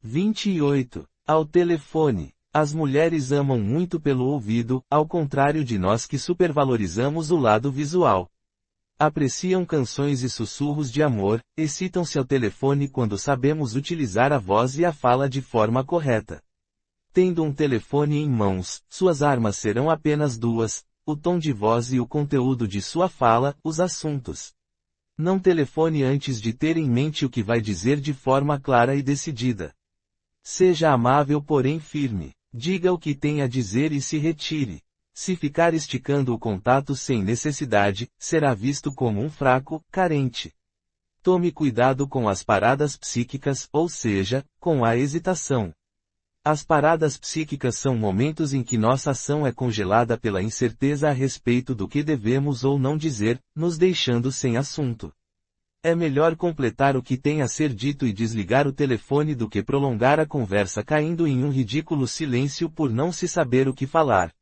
28. Ao telefone. As mulheres amam muito pelo ouvido, ao contrário de nós que supervalorizamos o lado visual. Apreciam canções e sussurros de amor, excitam-se ao telefone quando sabemos utilizar a voz e a fala de forma correta. Tendo um telefone em mãos, suas armas serão apenas duas: o tom de voz e o conteúdo de sua fala, os assuntos. Não telefone antes de ter em mente o que vai dizer de forma clara e decidida. Seja amável porém firme. Diga o que tem a dizer e se retire. Se ficar esticando o contato sem necessidade, será visto como um fraco, carente. Tome cuidado com as paradas psíquicas, ou seja, com a hesitação. As paradas psíquicas são momentos em que nossa ação é congelada pela incerteza a respeito do que devemos ou não dizer, nos deixando sem assunto. É melhor completar o que tem a ser dito e desligar o telefone do que prolongar a conversa caindo em um ridículo silêncio por não se saber o que falar.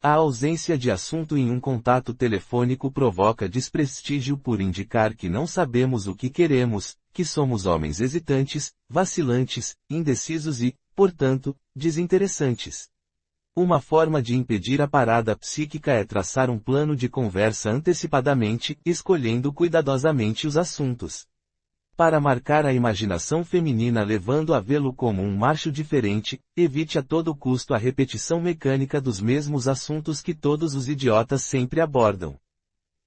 A ausência de assunto em um contato telefônico provoca desprestígio por indicar que não sabemos o que queremos, que somos homens hesitantes, vacilantes, indecisos e, portanto, desinteressantes. Uma forma de impedir a parada psíquica é traçar um plano de conversa antecipadamente, escolhendo cuidadosamente os assuntos. Para marcar a imaginação feminina levando a vê-lo como um macho diferente, evite a todo custo a repetição mecânica dos mesmos assuntos que todos os idiotas sempre abordam.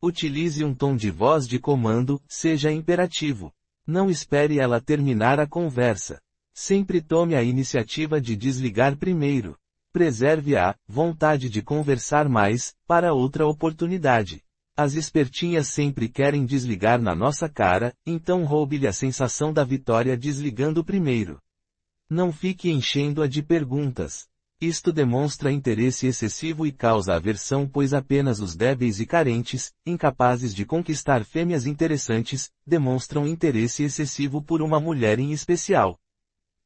Utilize um tom de voz de comando, seja imperativo. Não espere ela terminar a conversa. Sempre tome a iniciativa de desligar primeiro. Preserve a vontade de conversar mais, para outra oportunidade. As espertinhas sempre querem desligar na nossa cara, então roube-lhe a sensação da vitória desligando primeiro. Não fique enchendo-a de perguntas. Isto demonstra interesse excessivo e causa aversão pois apenas os débeis e carentes, incapazes de conquistar fêmeas interessantes, demonstram interesse excessivo por uma mulher em especial.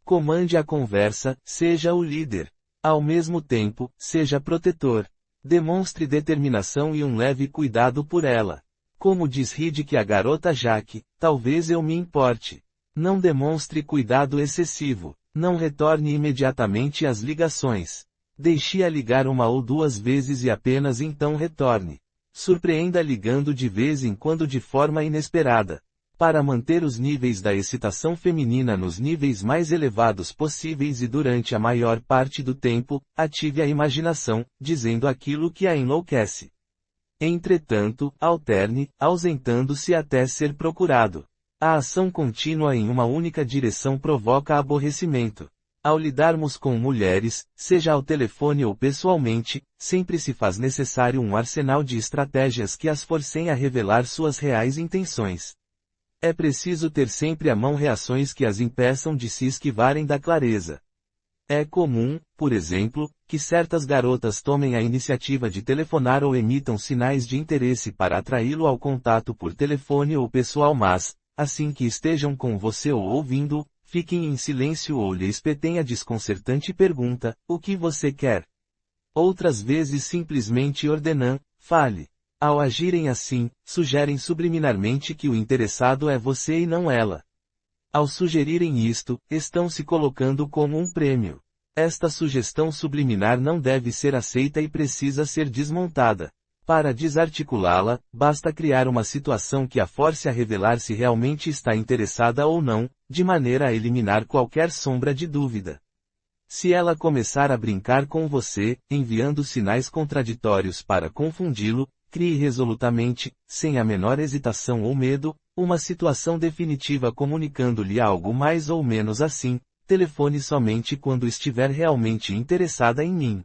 Comande a conversa, seja o líder. Ao mesmo tempo, seja protetor. Demonstre determinação e um leve cuidado por ela. Como diz Riddick a garota Jaque, talvez eu me importe. Não demonstre cuidado excessivo. Não retorne imediatamente às ligações. Deixe-a ligar uma ou duas vezes e apenas então retorne. Surpreenda ligando de vez em quando de forma inesperada. Para manter os níveis da excitação feminina nos níveis mais elevados possíveis e durante a maior parte do tempo, ative a imaginação, dizendo aquilo que a enlouquece. Entretanto, alterne, ausentando-se até ser procurado. A ação contínua em uma única direção provoca aborrecimento. Ao lidarmos com mulheres, seja ao telefone ou pessoalmente, sempre se faz necessário um arsenal de estratégias que as forcem a revelar suas reais intenções. É preciso ter sempre à mão reações que as impeçam de se esquivarem da clareza. É comum, por exemplo, que certas garotas tomem a iniciativa de telefonar ou emitam sinais de interesse para atraí-lo ao contato por telefone ou pessoal mas, assim que estejam com você ou ouvindo, fiquem em silêncio ou lhe espetem a desconcertante pergunta, o que você quer? Outras vezes simplesmente ordenam, fale. Ao agirem assim, sugerem subliminarmente que o interessado é você e não ela. Ao sugerirem isto, estão se colocando como um prêmio. Esta sugestão subliminar não deve ser aceita e precisa ser desmontada. Para desarticulá-la, basta criar uma situação que a force a revelar se realmente está interessada ou não, de maneira a eliminar qualquer sombra de dúvida. Se ela começar a brincar com você, enviando sinais contraditórios para confundi-lo, crie resolutamente, sem a menor hesitação ou medo, uma situação definitiva comunicando-lhe algo mais ou menos assim, telefone somente quando estiver realmente interessada em mim.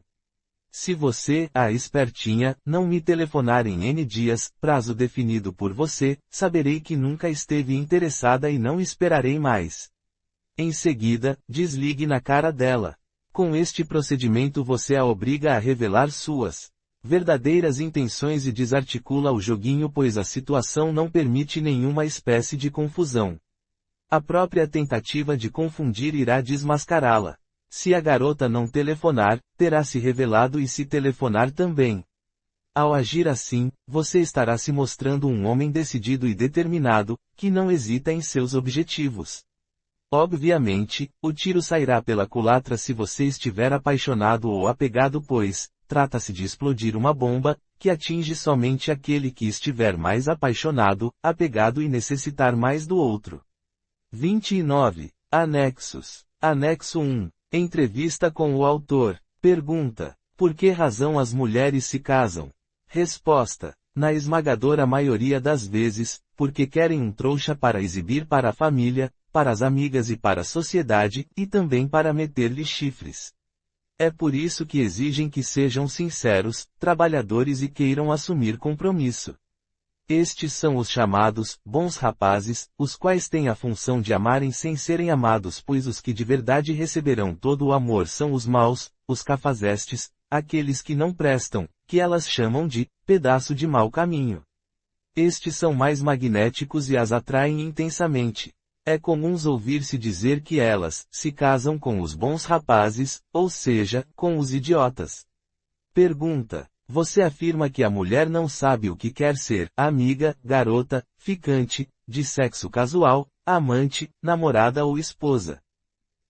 Se você, a espertinha, não me telefonar em N dias, prazo definido por você, saberei que nunca esteve interessada e não esperarei mais. Em seguida, desligue na cara dela. Com este procedimento você a obriga a revelar suas verdadeiras intenções e desarticula o joguinho pois a situação não permite nenhuma espécie de confusão. A própria tentativa de confundir irá desmascará-la. Se a garota não telefonar, terá se revelado e se telefonar também. Ao agir assim, você estará se mostrando um homem decidido e determinado, que não hesita em seus objetivos. Obviamente, o tiro sairá pela culatra se você estiver apaixonado ou apegado, pois, trata-se de explodir uma bomba, que atinge somente aquele que estiver mais apaixonado, apegado e necessitar mais do outro. 29. Anexos. Anexo 1. Entrevista com o autor. Pergunta: por que razão as mulheres se casam? Resposta: na esmagadora maioria das vezes, porque querem um trouxa para exibir para a família, para as amigas e para a sociedade, e também para meter-lhe chifres. É por isso que exigem que sejam sinceros, trabalhadores e queiram assumir compromisso. Estes são os chamados bons rapazes, os quais têm a função de amarem sem serem amados, pois os que de verdade receberão todo o amor são os maus, os cafajestes, aqueles que não prestam, que elas chamam de pedaço de mau caminho. Estes são mais magnéticos e as atraem intensamente. É comum ouvir-se dizer que elas se casam com os bons rapazes, ou seja, com os idiotas. Pergunta: você afirma que a mulher não sabe o que quer ser amiga, garota, ficante, de sexo casual, amante, namorada ou esposa.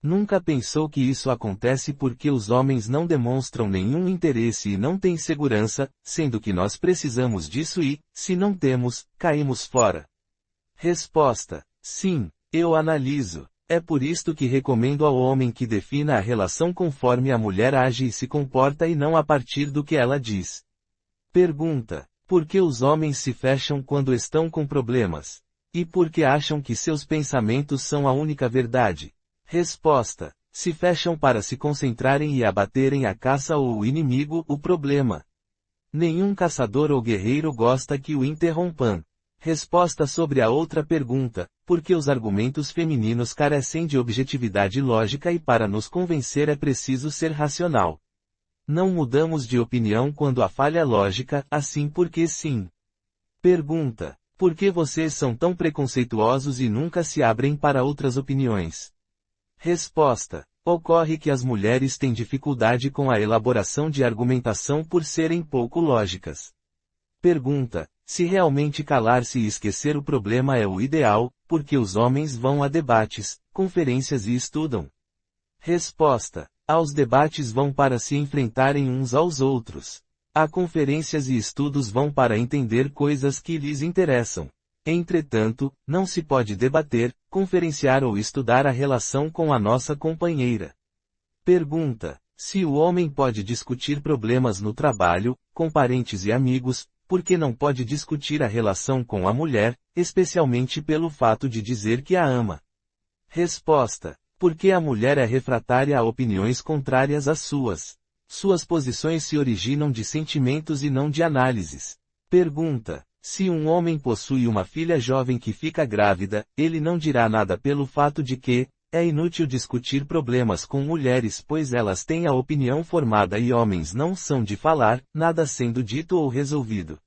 Nunca pensou que isso acontece porque os homens não demonstram nenhum interesse e não têm segurança, sendo que nós precisamos disso e, se não temos, caímos fora? Resposta: sim, eu analiso. É por isto que recomendo ao homem que defina a relação conforme a mulher age e se comporta e não a partir do que ela diz. Pergunta: por que os homens se fecham quando estão com problemas? E por que acham que seus pensamentos são a única verdade? Resposta: se fecham para se concentrarem e abaterem a caça ou o inimigo, o problema. Nenhum caçador ou guerreiro gosta que o interrompam. Resposta sobre a outra pergunta: por que os argumentos femininos carecem de objetividade lógica e para nos convencer é preciso ser racional. Não mudamos de opinião quando há falha lógica, assim porque sim. Pergunta: por que vocês são tão preconceituosos e nunca se abrem para outras opiniões? Resposta: ocorre que as mulheres têm dificuldade com a elaboração de argumentação por serem pouco lógicas. Pergunta: se realmente calar-se e esquecer o problema é o ideal, porque os homens vão a debates, conferências e estudam? Resposta: aos debates vão para se enfrentarem uns aos outros. A conferências e estudos vão para entender coisas que lhes interessam. Entretanto, não se pode debater, conferenciar ou estudar a relação com a nossa companheira. Pergunta: se o homem pode discutir problemas no trabalho, com parentes e amigos, por que não pode discutir a relação com a mulher, especialmente pelo fato de dizer que a ama? Resposta: porque a mulher é refratária a opiniões contrárias às suas. Suas posições se originam de sentimentos e não de análises. Pergunta: se um homem possui uma filha jovem que fica grávida, ele não dirá nada pelo fato de que é inútil discutir problemas com mulheres pois elas têm a opinião formada e homens não são de falar, nada sendo dito ou resolvido.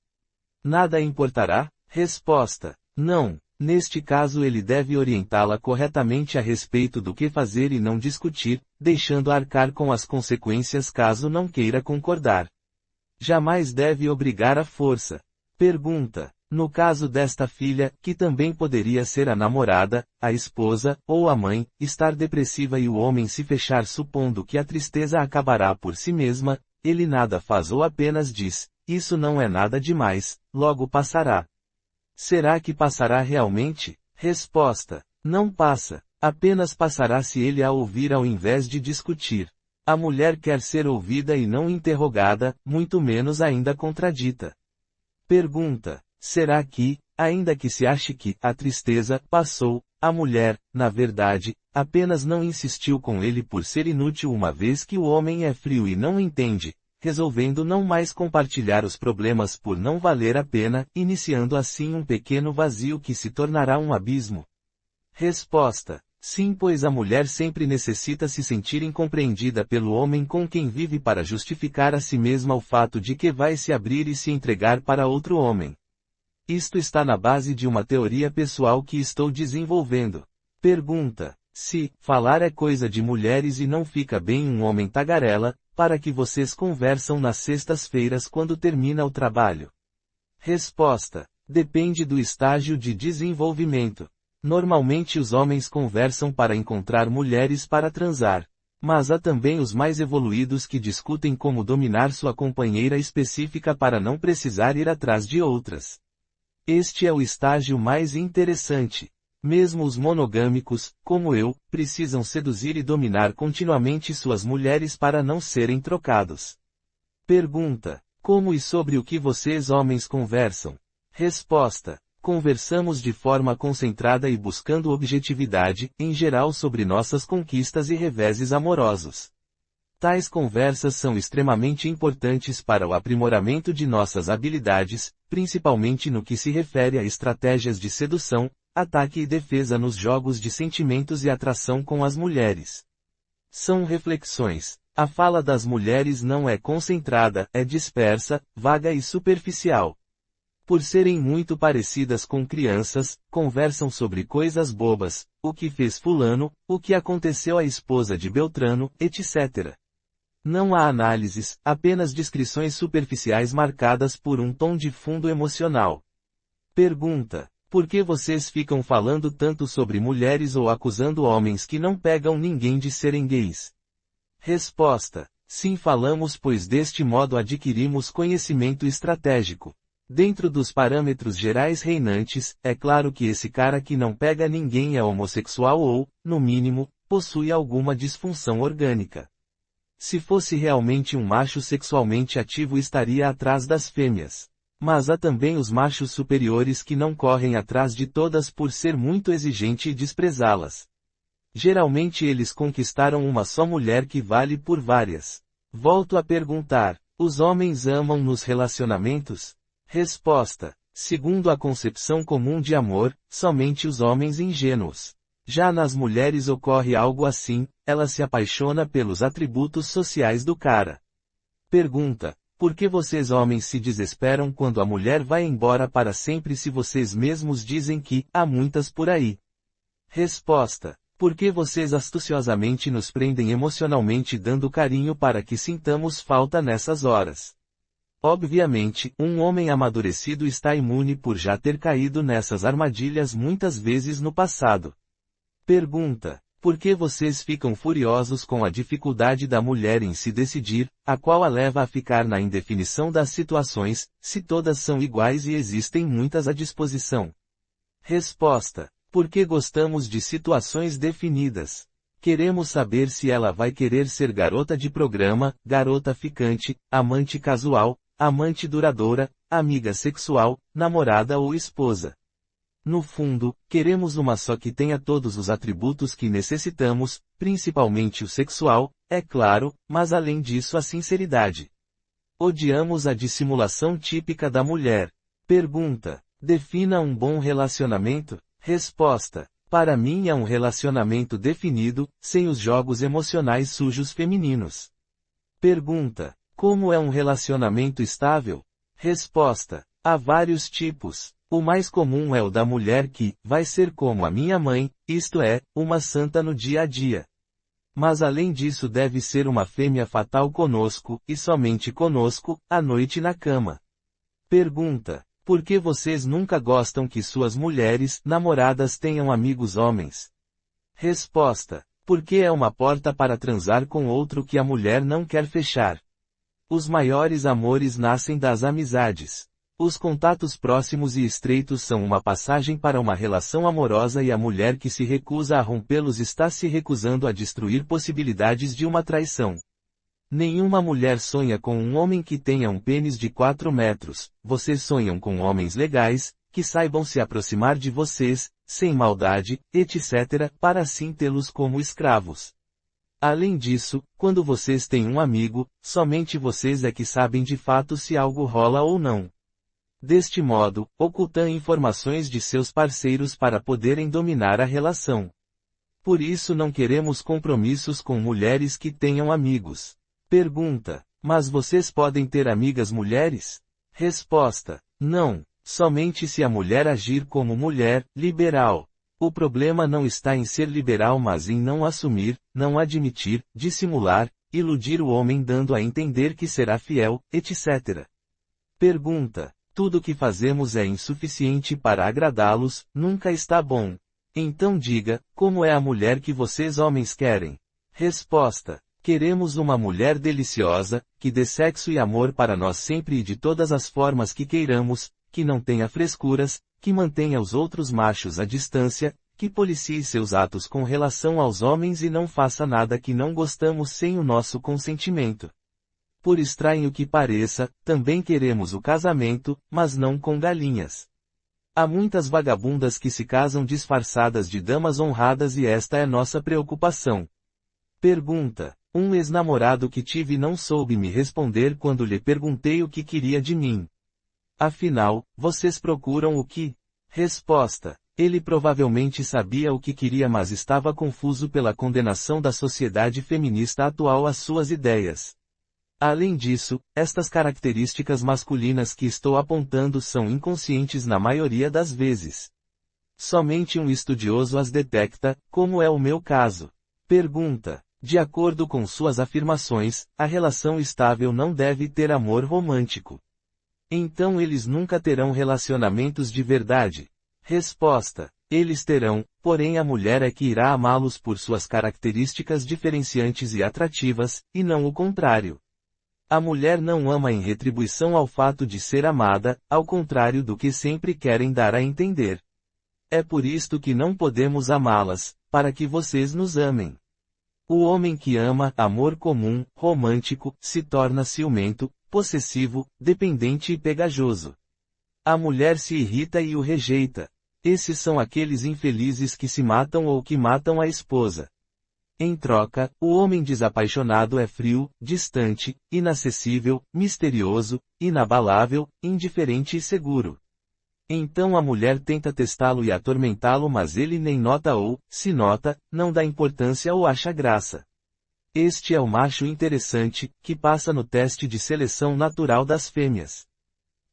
Nada importará? Resposta: não. Neste caso ele deve orientá-la corretamente a respeito do que fazer e não discutir, deixando arcar com as consequências caso não queira concordar. Jamais deve obrigar à força. Pergunta: no caso desta filha, que também poderia ser a namorada, a esposa, ou a mãe, estar depressiva e o homem se fechar supondo que a tristeza acabará por si mesma, ele nada faz ou apenas diz: isso não é nada demais, logo passará. Será que passará realmente? Resposta: não passa. Apenas passará se ele a ouvir ao invés de discutir. A mulher quer ser ouvida e não interrogada, muito menos ainda contradita. Pergunta: será que, ainda que se ache que a tristeza passou, a mulher, na verdade, apenas não insistiu com ele por ser inútil uma vez que o homem é frio e não entende, resolvendo não mais compartilhar os problemas por não valer a pena, iniciando assim um pequeno vazio que se tornará um abismo? Resposta: sim, pois a mulher sempre necessita se sentir incompreendida pelo homem com quem vive para justificar a si mesma o fato de que vai se abrir e se entregar para outro homem. Isto está na base de uma teoria pessoal que estou desenvolvendo. Pergunta: se falar é coisa de mulheres e não fica bem um homem tagarela, para que vocês conversam nas sextas-feiras quando termina o trabalho? Resposta: depende do estágio de desenvolvimento. Normalmente os homens conversam para encontrar mulheres para transar. Mas há também os mais evoluídos que discutem como dominar sua companheira específica para não precisar ir atrás de outras. Este é o estágio mais interessante. Mesmo os monogâmicos, como eu, precisam seduzir e dominar continuamente suas mulheres para não serem trocados. Pergunta: como e sobre o que vocês homens conversam? Resposta: conversamos de forma concentrada e buscando objetividade, em geral sobre nossas conquistas e reveses amorosos. Tais conversas são extremamente importantes para o aprimoramento de nossas habilidades, principalmente no que se refere a estratégias de sedução, ataque e defesa nos jogos de sentimentos e atração com as mulheres. São reflexões. A fala das mulheres não é concentrada, é dispersa, vaga e superficial. Por serem muito parecidas com crianças, conversam sobre coisas bobas, o que fez fulano, o que aconteceu à esposa de Beltrano, etc. Não há análises, apenas descrições superficiais marcadas por um tom de fundo emocional. Pergunta: por que vocês ficam falando tanto sobre mulheres ou acusando homens que não pegam ninguém de serem gays? Resposta: sim, falamos, pois deste modo adquirimos conhecimento estratégico. Dentro dos parâmetros gerais reinantes, é claro que esse cara que não pega ninguém é homossexual ou, no mínimo, possui alguma disfunção orgânica. Se fosse realmente um macho sexualmente ativo estaria atrás das fêmeas. Mas há também os machos superiores que não correm atrás de todas por ser muito exigente e desprezá-las. Geralmente eles conquistaram uma só mulher que vale por várias. Volto a perguntar: os homens amam nos relacionamentos? Resposta: segundo a concepção comum de amor, somente os homens ingênuos. Já nas mulheres ocorre algo assim, ela se apaixona pelos atributos sociais do cara. Pergunta: por que vocês homens se desesperam quando a mulher vai embora para sempre se vocês mesmos dizem que há muitas por aí? Resposta: porque vocês astuciosamente nos prendem emocionalmente dando carinho para que sintamos falta nessas horas. Obviamente, um homem amadurecido está imune por já ter caído nessas armadilhas muitas vezes no passado. Pergunta: por que vocês ficam furiosos com a dificuldade da mulher em se decidir, a qual a leva a ficar na indefinição das situações, se todas são iguais e existem muitas à disposição? Resposta: porque gostamos de situações definidas. Queremos saber se ela vai querer ser garota de programa, garota ficante, amante casual, amante duradoura, amiga sexual, namorada ou esposa. No fundo, queremos uma só que tenha todos os atributos que necessitamos, principalmente o sexual, é claro, mas além disso a sinceridade. Odiamos a dissimulação típica da mulher. Pergunta: defina um bom relacionamento? Resposta: para mim é um relacionamento definido, sem os jogos emocionais sujos femininos. Pergunta: como é um relacionamento estável? Resposta: há vários tipos. O mais comum é o da mulher que vai ser como a minha mãe, isto é, uma santa no dia a dia. Mas além disso deve ser uma fêmea fatal conosco, e somente conosco, à noite na cama. Pergunta: por que vocês nunca gostam que suas mulheres, namoradas tenham amigos homens? Resposta: porque é uma porta para transar com outro que a mulher não quer fechar. Os maiores amores nascem das amizades. Os contatos próximos e estreitos são uma passagem para uma relação amorosa e a mulher que se recusa a rompê-los está se recusando a destruir possibilidades de uma traição. Nenhuma mulher sonha com um homem que tenha um pênis de 4 metros, vocês sonham com homens legais, que saibam se aproximar de vocês, sem maldade, etc., para assim tê-los como escravos. Além disso, quando vocês têm um amigo, somente vocês é que sabem de fato se algo rola ou não. Deste modo, ocultam informações de seus parceiros para poderem dominar a relação. Por isso não queremos compromissos com mulheres que tenham amigos. Pergunta: mas vocês podem ter amigas mulheres? Resposta: não, somente se a mulher agir como mulher, liberal. O problema não está em ser liberal mas em não assumir, não admitir, dissimular, iludir o homem dando a entender que será fiel, etc. Pergunta: tudo que fazemos é insuficiente para agradá-los, nunca está bom. Então diga, como é a mulher que vocês homens querem? Resposta: queremos uma mulher deliciosa, que dê sexo e amor para nós sempre e de todas as formas que queiramos, que não tenha frescuras, que mantenha os outros machos à distância, que policie seus atos com relação aos homens e não faça nada que não gostamos sem o nosso consentimento. Por estranho que pareça, também queremos o casamento, mas não com galinhas. Há muitas vagabundas que se casam disfarçadas de damas honradas e esta é nossa preocupação. Pergunta: um ex-namorado que tive não soube me responder quando lhe perguntei o que queria de mim. Afinal, vocês procuram o que? Resposta: ele provavelmente sabia o que queria mas estava confuso pela condenação da sociedade feminista atual às suas ideias. Além disso, estas características masculinas que estou apontando são inconscientes na maioria das vezes. Somente um estudioso as detecta, como é o meu caso. Pergunta: de acordo com suas afirmações, a relação estável não deve ter amor romântico. Então eles nunca terão relacionamentos de verdade. Resposta: eles terão, porém a mulher é que irá amá-los por suas características diferenciantes e atrativas, e não o contrário. A mulher não ama em retribuição ao fato de ser amada, ao contrário do que sempre querem dar a entender. É por isto que não podemos amá-las, para que vocês nos amem. O homem que ama, amor comum, romântico, se torna ciumento, possessivo, dependente e pegajoso. A mulher se irrita e o rejeita. Esses são aqueles infelizes que se matam ou que matam a esposa. Em troca, o homem desapaixonado é frio, distante, inacessível, misterioso, inabalável, indiferente e seguro. Então a mulher tenta testá-lo e atormentá-lo mas ele nem nota ou, se nota, não dá importância ou acha graça. Este é o macho interessante, que passa no teste de seleção natural das fêmeas.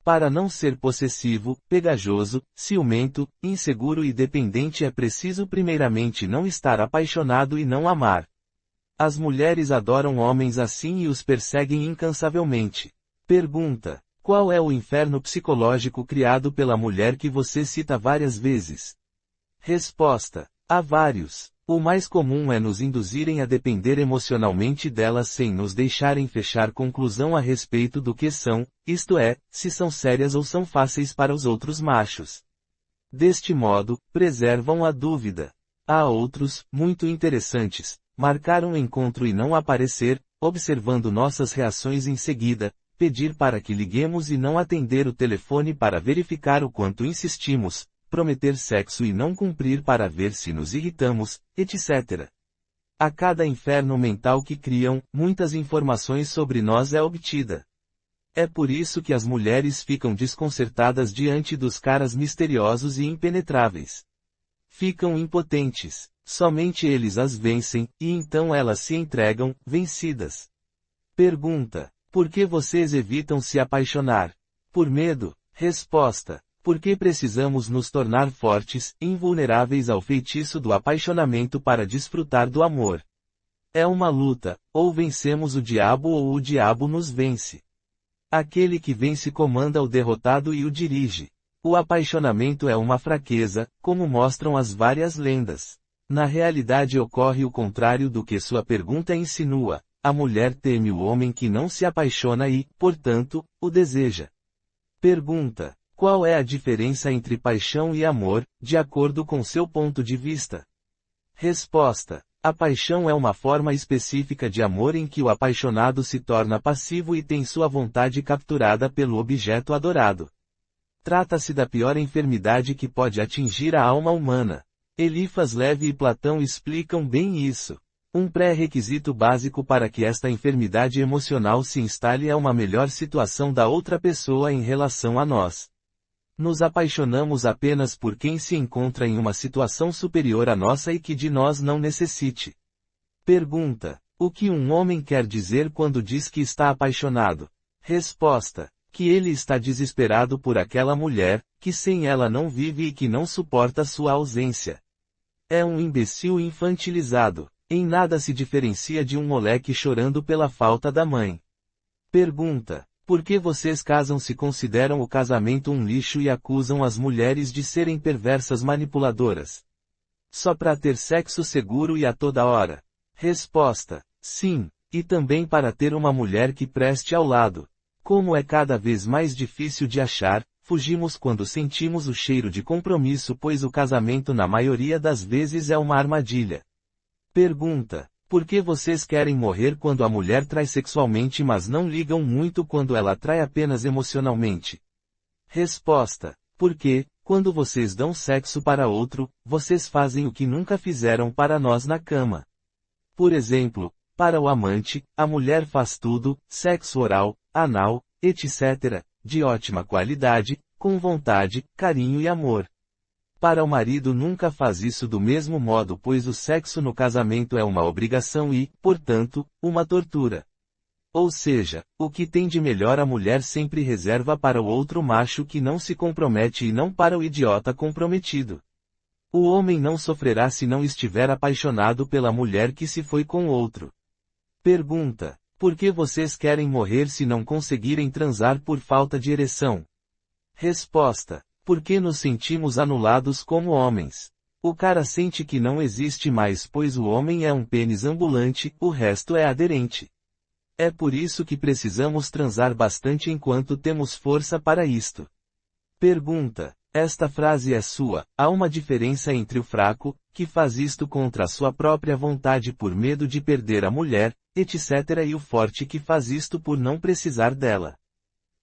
Para não ser possessivo, pegajoso, ciumento, inseguro e dependente é preciso primeiramente não estar apaixonado e não amar. As mulheres adoram homens assim e os perseguem incansavelmente. Pergunta: qual é o inferno psicológico criado pela mulher que você cita várias vezes? Resposta: há vários. O mais comum é nos induzirem a depender emocionalmente delas sem nos deixarem fechar conclusão a respeito do que são, isto é, se são sérias ou são fáceis para os outros machos. Deste modo, preservam a dúvida. Há outros, muito interessantes, marcar um encontro e não aparecer, observando nossas reações em seguida, pedir para que liguemos e não atender o telefone para verificar o quanto insistimos, prometer sexo e não cumprir para ver se nos irritamos, etc. A cada inferno mental que criam, muitas informações sobre nós é obtida. É por isso que as mulheres ficam desconcertadas diante dos caras misteriosos e impenetráveis. Ficam impotentes. Somente eles as vencem, e então elas se entregam, vencidas. Pergunta: por que vocês evitam se apaixonar? Por medo? Resposta: porque precisamos nos tornar fortes, invulneráveis ao feitiço do apaixonamento para desfrutar do amor. É uma luta, ou vencemos o diabo ou o diabo nos vence. Aquele que vence comanda o derrotado e o dirige. O apaixonamento é uma fraqueza, como mostram as várias lendas. Na realidade ocorre o contrário do que sua pergunta insinua. A mulher teme o homem que não se apaixona e, portanto, o deseja. Pergunta: qual é a diferença entre paixão e amor, de acordo com seu ponto de vista? Resposta: a paixão é uma forma específica de amor em que o apaixonado se torna passivo e tem sua vontade capturada pelo objeto adorado. Trata-se da pior enfermidade que pode atingir a alma humana. Eliphas Levi e Platão explicam bem isso. Um pré-requisito básico para que esta enfermidade emocional se instale é uma melhor situação da outra pessoa em relação a nós. Nos apaixonamos apenas por quem se encontra em uma situação superior à nossa e que de nós não necessite. Pergunta: o que um homem quer dizer quando diz que está apaixonado? Resposta: que ele está desesperado por aquela mulher, que sem ela não vive e que não suporta sua ausência. É um imbecil infantilizado. Em nada se diferencia de um moleque chorando pela falta da mãe. Pergunta: por que vocês casam-se consideram o casamento um lixo e acusam as mulheres de serem perversas manipuladoras? Só para ter sexo seguro e a toda hora? Resposta: sim, e também para ter uma mulher que preste ao lado. Como é cada vez mais difícil de achar, fugimos quando sentimos o cheiro de compromisso, pois o casamento na maioria das vezes é uma armadilha. Pergunta: por que vocês querem morrer quando a mulher trai sexualmente, mas não ligam muito quando ela trai apenas emocionalmente? Resposta: porque, quando vocês dão sexo para outro, vocês fazem o que nunca fizeram para nós na cama. Por exemplo, para o amante, a mulher faz tudo, sexo oral, anal, etc., de ótima qualidade, com vontade, carinho e amor. Para o marido nunca faz isso do mesmo modo, pois o sexo no casamento é uma obrigação e, portanto, uma tortura. Ou seja, o que tem de melhor a mulher sempre reserva para o outro macho que não se compromete e não para o idiota comprometido. O homem não sofrerá se não estiver apaixonado pela mulher que se foi com outro. Pergunta: por que vocês querem morrer se não conseguirem transar por falta de ereção? Resposta: porque nos sentimos anulados como homens. O cara sente que não existe mais, pois o homem é um pênis ambulante, o resto é aderente. É por isso que precisamos transar bastante enquanto temos força para isto. Pergunta: esta frase é sua? Há uma diferença entre o fraco, que faz isto contra a sua própria vontade por medo de perder a mulher, etc., e o forte que faz isto por não precisar dela.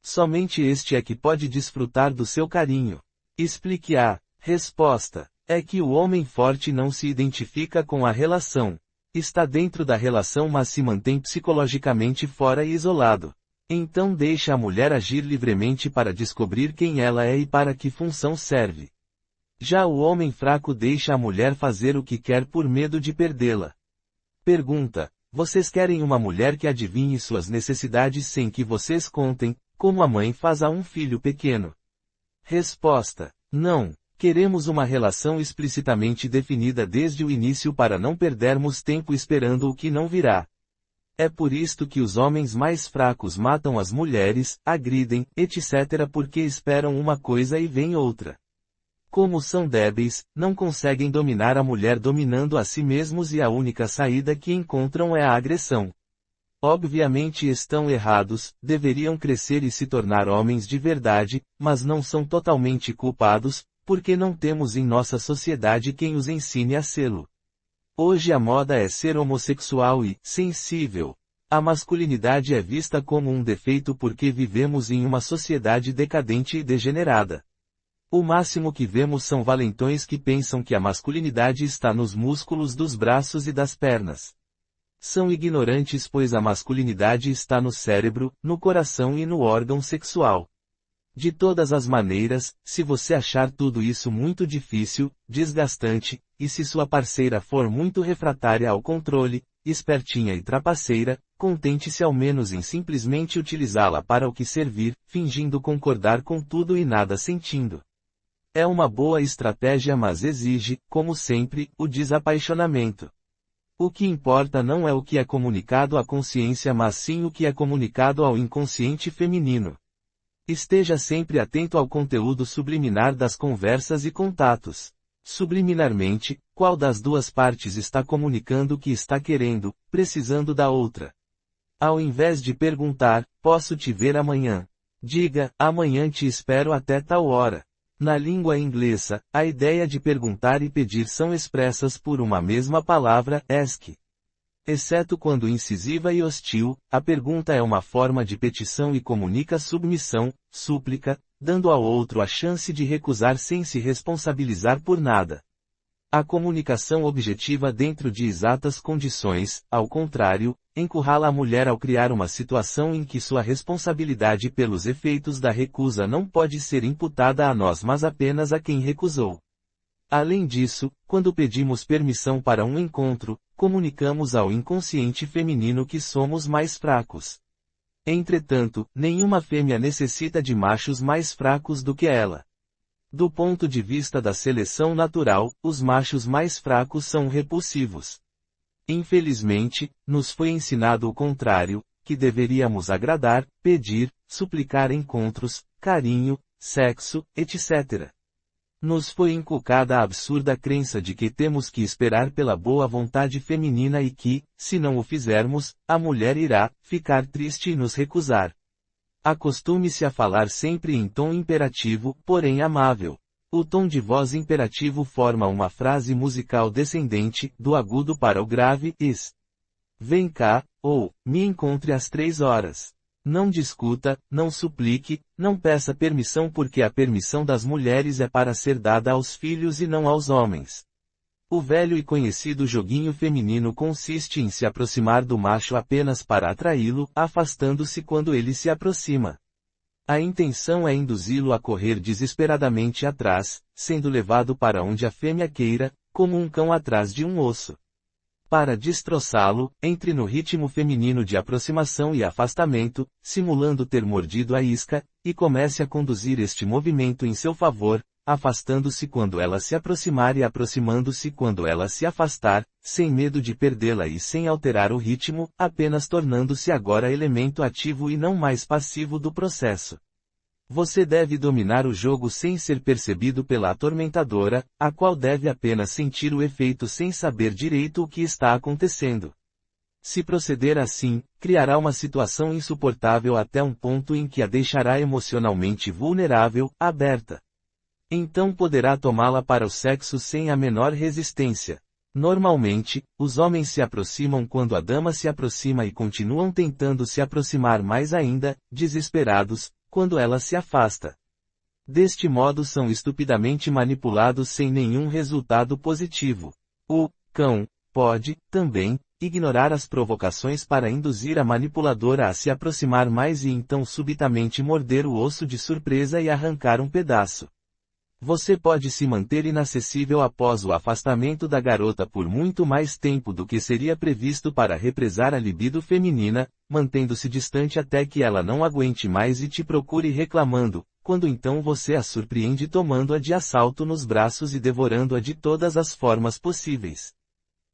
Somente este é que pode desfrutar do seu carinho. Explique a resposta: é que o homem forte não se identifica com a relação. Está dentro da relação, mas se mantém psicologicamente fora e isolado. Então deixa a mulher agir livremente para descobrir quem ela é e para que função serve. Já o homem fraco deixa a mulher fazer o que quer por medo de perdê-la. Pergunta: vocês querem uma mulher que adivinhe suas necessidades sem que vocês contem, como a mãe faz a um filho pequeno? Resposta: não. Queremos uma relação explicitamente definida desde o início para não perdermos tempo esperando o que não virá. É por isto que os homens mais fracos matam as mulheres, agridem, etc., porque esperam uma coisa e vem outra. Como são débeis, não conseguem dominar a mulher dominando a si mesmos e a única saída que encontram é a agressão. Obviamente estão errados, deveriam crescer e se tornar homens de verdade, mas não são totalmente culpados, porque não temos em nossa sociedade quem os ensine a sê-lo. Hoje a moda é ser homossexual e sensível. A masculinidade é vista como um defeito porque vivemos em uma sociedade decadente e degenerada. O máximo que vemos são valentões que pensam que a masculinidade está nos músculos dos braços e das pernas. São ignorantes, pois a masculinidade está no cérebro, no coração e no órgão sexual. De todas as maneiras, se você achar tudo isso muito difícil, desgastante, e se sua parceira for muito refratária ao controle, espertinha e trapaceira, contente-se ao menos em simplesmente utilizá-la para o que servir, fingindo concordar com tudo e nada sentindo. É uma boa estratégia, mas exige, como sempre, o desapaixonamento. O que importa não é o que é comunicado à consciência, mas sim o que é comunicado ao inconsciente feminino. Esteja sempre atento ao conteúdo subliminar das conversas e contatos. Subliminarmente, qual das duas partes está comunicando que está querendo, precisando da outra? Ao invés de perguntar, posso te ver amanhã? Diga, amanhã te espero até tal hora. Na língua inglesa, a ideia de perguntar e pedir são expressas por uma mesma palavra, ask. Exceto quando incisiva e hostil, a pergunta é uma forma de petição e comunica submissão, súplica, dando ao outro a chance de recusar sem se responsabilizar por nada. A comunicação objetiva dentro de exatas condições, ao contrário, encurrala a mulher ao criar uma situação em que sua responsabilidade pelos efeitos da recusa não pode ser imputada a nós mas apenas a quem recusou. Além disso, quando pedimos permissão para um encontro, comunicamos ao inconsciente feminino que somos mais fracos. Entretanto, nenhuma fêmea necessita de machos mais fracos do que ela. Do ponto de vista da seleção natural, os machos mais fracos são repulsivos. Infelizmente, nos foi ensinado o contrário, que deveríamos agradar, pedir, suplicar encontros, carinho, sexo, etc. Nos foi inculcada a absurda crença de que temos que esperar pela boa vontade feminina e que, se não o fizermos, a mulher irá ficar triste e nos recusar. Acostume-se a falar sempre em tom imperativo, porém amável. O tom de voz imperativo forma uma frase musical descendente, do agudo para o grave, vem cá, ou, me encontre às 3 horas. Não discuta, não suplique, não peça permissão porque a permissão das mulheres é para ser dada aos filhos e não aos homens. O velho e conhecido joguinho feminino consiste em se aproximar do macho apenas para atraí-lo, afastando-se quando ele se aproxima. A intenção é induzi-lo a correr desesperadamente atrás, sendo levado para onde a fêmea queira, como um cão atrás de um osso. Para destroçá-lo, entre no ritmo feminino de aproximação e afastamento, simulando ter mordido a isca, e comece a conduzir este movimento em seu favor, afastando-se quando ela se aproximar e aproximando-se quando ela se afastar, sem medo de perdê-la e sem alterar o ritmo, apenas tornando-se agora elemento ativo e não mais passivo do processo. Você deve dominar o jogo sem ser percebido pela atormentadora, a qual deve apenas sentir o efeito sem saber direito o que está acontecendo. Se proceder assim, criará uma situação insuportável até um ponto em que a deixará emocionalmente vulnerável, aberta. Então poderá tomá-la para o sexo sem a menor resistência. Normalmente, os homens se aproximam quando a dama se aproxima e continuam tentando se aproximar mais ainda, desesperados, quando ela se afasta. Deste modo são estupidamente manipulados sem nenhum resultado positivo. O cão pode, também, ignorar as provocações para induzir a manipuladora a se aproximar mais e então subitamente morder o osso de surpresa e arrancar um pedaço. Você pode se manter inacessível após o afastamento da garota por muito mais tempo do que seria previsto para represar a libido feminina, mantendo-se distante até que ela não aguente mais e te procure reclamando, quando então você a surpreende tomando-a de assalto nos braços e devorando-a de todas as formas possíveis.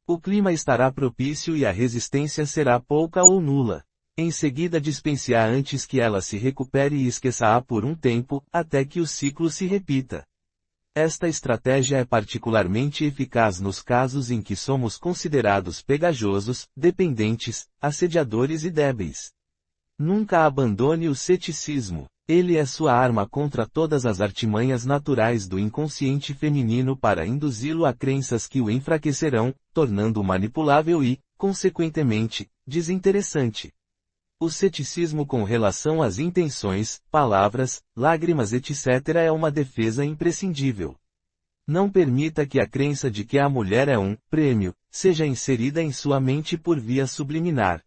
O clima estará propício e a resistência será pouca ou nula. Em seguida dispense-a antes que ela se recupere e esqueça-a por um tempo, até que o ciclo se repita. Esta estratégia é particularmente eficaz nos casos em que somos considerados pegajosos, dependentes, assediadores e débeis. Nunca abandone o ceticismo. Ele é sua arma contra todas as artimanhas naturais do inconsciente feminino para induzi-lo a crenças que o enfraquecerão, tornando-o manipulável e, consequentemente, desinteressante. O ceticismo com relação às intenções, palavras, lágrimas etc. é uma defesa imprescindível. Não permita que a crença de que a mulher é um prêmio seja inserida em sua mente por via subliminar.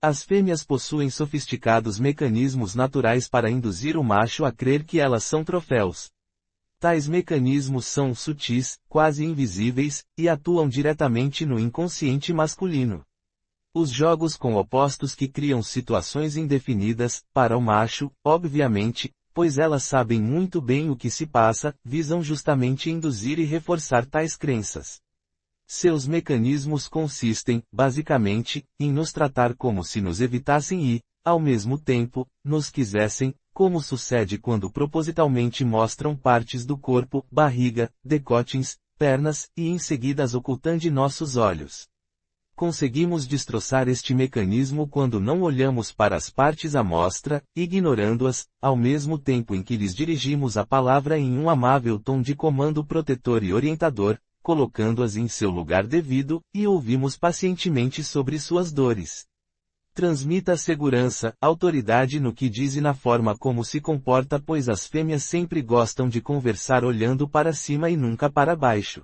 As fêmeas possuem sofisticados mecanismos naturais para induzir o macho a crer que elas são troféus. Tais mecanismos são sutis, quase invisíveis, e atuam diretamente no inconsciente masculino. Os jogos com opostos que criam situações indefinidas, para o macho, obviamente, pois elas sabem muito bem o que se passa, visam justamente induzir e reforçar tais crenças. Seus mecanismos consistem, basicamente, em nos tratar como se nos evitassem e, ao mesmo tempo, nos quisessem, como sucede quando propositalmente mostram partes do corpo, barriga, decotins, pernas, e em seguida as ocultam de nossos olhos. Conseguimos destroçar este mecanismo quando não olhamos para as partes à mostra, ignorando-as, ao mesmo tempo em que lhes dirigimos a palavra em um amável tom de comando protetor e orientador, colocando-as em seu lugar devido, e ouvimos pacientemente sobre suas dores. Transmita segurança, autoridade no que diz e na forma como se comporta, pois as fêmeas sempre gostam de conversar olhando para cima e nunca para baixo.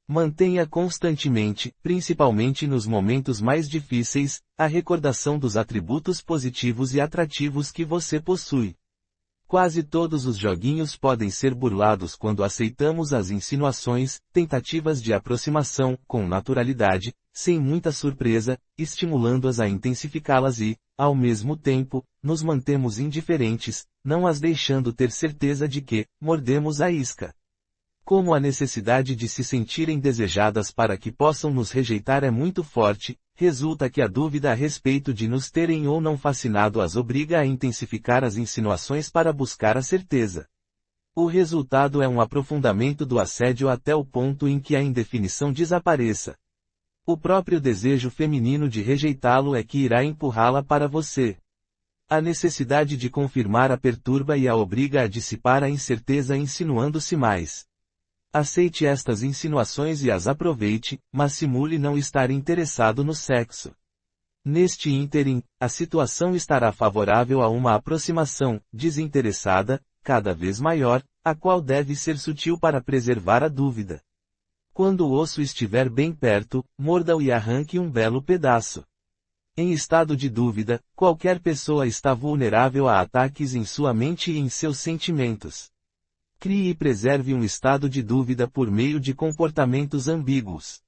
Mantenha constantemente, principalmente nos momentos mais difíceis, a recordação dos atributos positivos e atrativos que você possui. Quase todos os joguinhos podem ser burlados quando aceitamos as insinuações, tentativas de aproximação, com naturalidade, sem muita surpresa, estimulando-as a intensificá-las e, ao mesmo tempo, nos mantemos indiferentes, não as deixando ter certeza de que mordemos a isca. Como a necessidade de se sentirem desejadas para que possam nos rejeitar é muito forte, resulta que a dúvida a respeito de nos terem ou não fascinado as obriga a intensificar as insinuações para buscar a certeza. O resultado é um aprofundamento do assédio até o ponto em que a indefinição desapareça. O próprio desejo feminino de rejeitá-lo é que irá empurrá-la para você. A necessidade de confirmar a perturba e a obriga a dissipar a incerteza insinuando-se mais. Aceite estas insinuações e as aproveite, mas simule não estar interessado no sexo. Neste ínterim, a situação estará favorável a uma aproximação, desinteressada, cada vez maior, a qual deve ser sutil para preservar a dúvida. Quando o osso estiver bem perto, morda-o e arranque um belo pedaço. Em estado de dúvida, qualquer pessoa está vulnerável a ataques em sua mente e em seus sentimentos. Crie e preserve um estado de dúvida por meio de comportamentos ambíguos.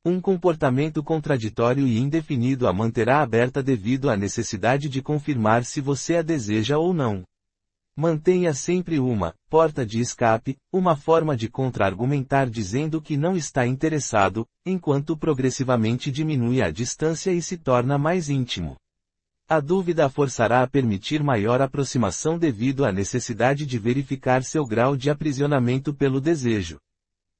Um comportamento contraditório e indefinido a manterá aberta devido à necessidade de confirmar se você a deseja ou não. Mantenha sempre uma porta de escape, uma forma de contra-argumentar dizendo que não está interessado, enquanto progressivamente diminui a distância e se torna mais íntimo. A dúvida a forçará a permitir maior aproximação devido à necessidade de verificar seu grau de aprisionamento pelo desejo.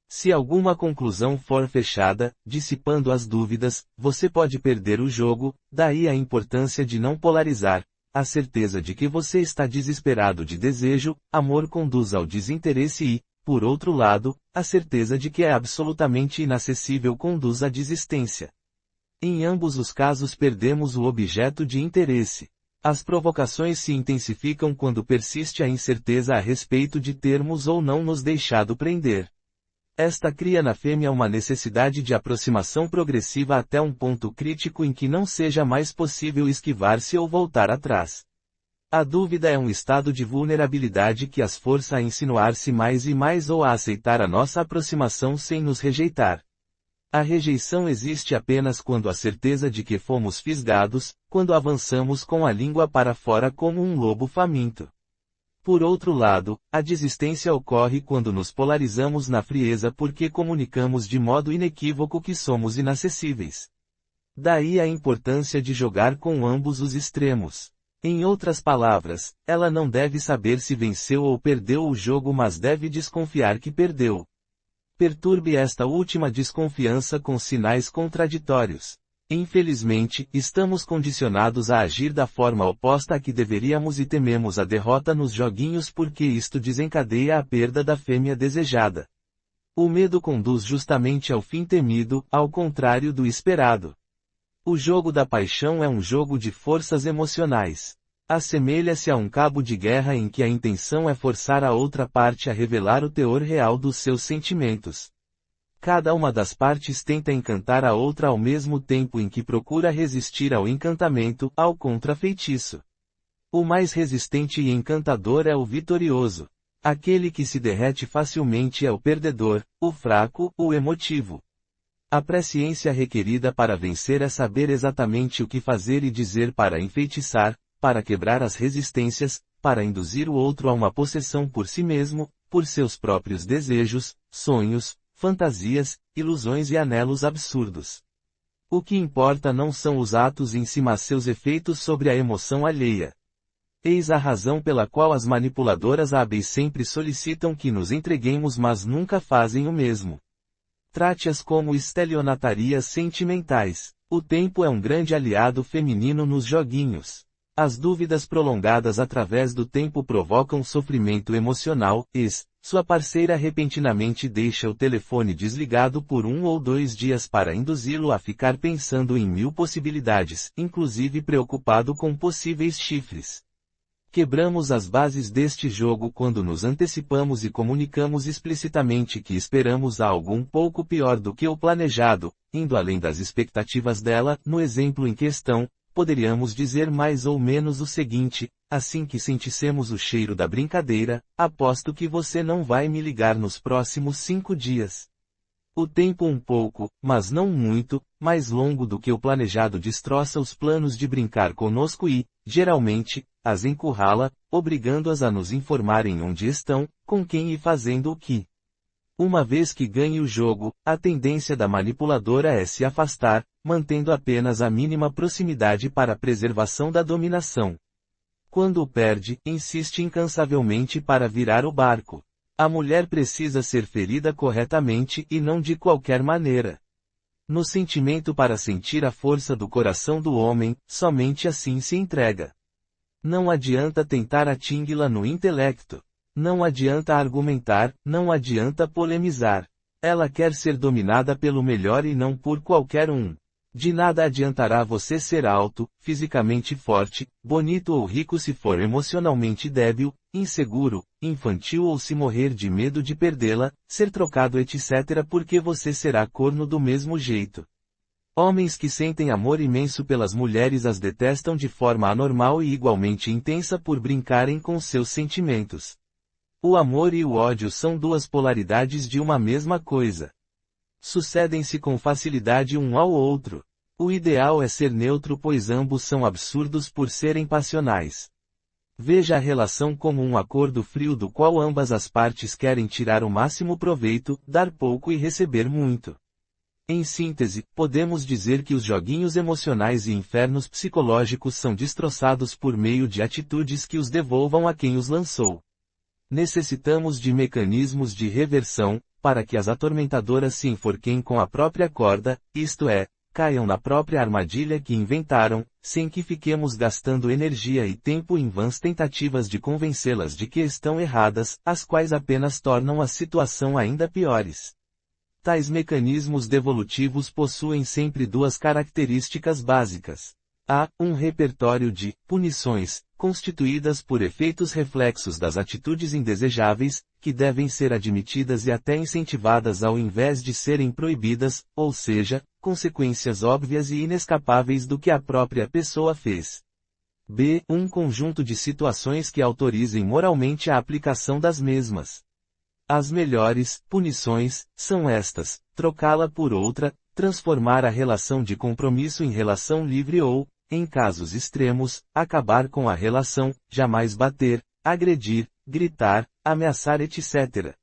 Se alguma conclusão for fechada, dissipando as dúvidas, você pode perder o jogo, daí a importância de não polarizar. A certeza de que você está desesperado de desejo, amor conduz ao desinteresse e, por outro lado, a certeza de que é absolutamente inacessível conduz à desistência. Em ambos os casos perdemos o objeto de interesse. As provocações se intensificam quando persiste a incerteza a respeito de termos ou não nos deixado prender. Esta cria na fêmea uma necessidade de aproximação progressiva até um ponto crítico em que não seja mais possível esquivar-se ou voltar atrás. A dúvida é um estado de vulnerabilidade que as força a insinuar-se mais e mais ou a aceitar a nossa aproximação sem nos rejeitar. A rejeição existe apenas quando a certeza de que fomos fisgados, quando avançamos com a língua para fora como um lobo faminto. Por outro lado, a desistência ocorre quando nos polarizamos na frieza porque comunicamos de modo inequívoco que somos inacessíveis. Daí a importância de jogar com ambos os extremos. Em outras palavras, ela não deve saber se venceu ou perdeu o jogo, mas deve desconfiar que perdeu. Perturbe esta última desconfiança com sinais contraditórios. Infelizmente, estamos condicionados a agir da forma oposta a que deveríamos e tememos a derrota nos joguinhos porque isto desencadeia a perda da fêmea desejada. O medo conduz justamente ao fim temido, ao contrário do esperado. O jogo da paixão é um jogo de forças emocionais. Assemelha-se a um cabo de guerra em que a intenção é forçar a outra parte a revelar o teor real dos seus sentimentos. Cada uma das partes tenta encantar a outra ao mesmo tempo em que procura resistir ao encantamento, ao contrafeitiço. O mais resistente e encantador é o vitorioso. Aquele que se derrete facilmente é o perdedor, o fraco, o emotivo. A presciência requerida para vencer é saber exatamente o que fazer e dizer para enfeitiçar, para quebrar as resistências, para induzir o outro a uma possessão por si mesmo, por seus próprios desejos, sonhos, fantasias, ilusões e anelos absurdos. O que importa não são os atos em si mas seus efeitos sobre a emoção alheia. Eis a razão pela qual as manipuladoras hábeis sempre solicitam que nos entreguemos mas nunca fazem o mesmo. Trate-as como estelionatarias sentimentais. O tempo é um grande aliado feminino nos joguinhos. As dúvidas prolongadas através do tempo provocam sofrimento emocional, sua parceira repentinamente deixa o telefone desligado por 1 ou 2 dias para induzi-lo a ficar pensando em 1000 possibilidades, inclusive preocupado com possíveis chifres. Quebramos as bases deste jogo quando nos antecipamos e comunicamos explicitamente que esperamos algo um pouco pior do que o planejado, indo além das expectativas dela. No exemplo em questão, poderíamos dizer mais ou menos o seguinte: assim que sentissemos o cheiro da brincadeira, aposto que você não vai me ligar nos próximos 5 dias. O tempo um pouco, mas não muito, mais longo do que o planejado destroça os planos de brincar conosco e, geralmente, as encurrala, obrigando-as a nos informarem onde estão, com quem e fazendo o que. Uma vez que ganhe o jogo, a tendência da manipuladora é se afastar, mantendo apenas a mínima proximidade para a preservação da dominação. Quando o perde, insiste incansavelmente para virar o barco. A mulher precisa ser ferida corretamente e não de qualquer maneira. No sentimento para sentir a força do coração do homem, somente assim se entrega. Não adianta tentar atingui-la no intelecto. Não adianta argumentar, não adianta polemizar. Ela quer ser dominada pelo melhor e não por qualquer um. De nada adiantará você ser alto, fisicamente forte, bonito ou rico se for emocionalmente débil, inseguro, infantil ou se morrer de medo de perdê-la, ser trocado etc. porque você será corno do mesmo jeito. Homens que sentem amor imenso pelas mulheres as detestam de forma anormal e igualmente intensa por brincarem com seus sentimentos. O amor e o ódio são duas polaridades de uma mesma coisa. Sucedem-se com facilidade um ao outro. O ideal é ser neutro pois ambos são absurdos por serem passionais. Veja a relação como um acordo frio do qual ambas as partes querem tirar o máximo proveito, dar pouco e receber muito. Em síntese, podemos dizer que os joguinhos emocionais e infernos psicológicos são destroçados por meio de atitudes que os devolvam a quem os lançou. Necessitamos de mecanismos de reversão, para que as atormentadoras se enforquem com a própria corda, isto é, caiam na própria armadilha que inventaram, sem que fiquemos gastando energia e tempo em vãs tentativas de convencê-las de que estão erradas, as quais apenas tornam a situação ainda piores. Tais mecanismos devolutivos possuem sempre duas características básicas. Há um repertório de punições, constituídas por efeitos reflexos das atitudes indesejáveis, que devem ser admitidas e até incentivadas ao invés de serem proibidas, ou seja, consequências óbvias e inescapáveis do que a própria pessoa fez. B. Um conjunto de situações que autorizem moralmente a aplicação das mesmas. As melhores punições são estas: trocá-la por outra, transformar a relação de compromisso em relação livre ou, em casos extremos, acabar com a relação, jamais bater, agredir, gritar, ameaçar etc.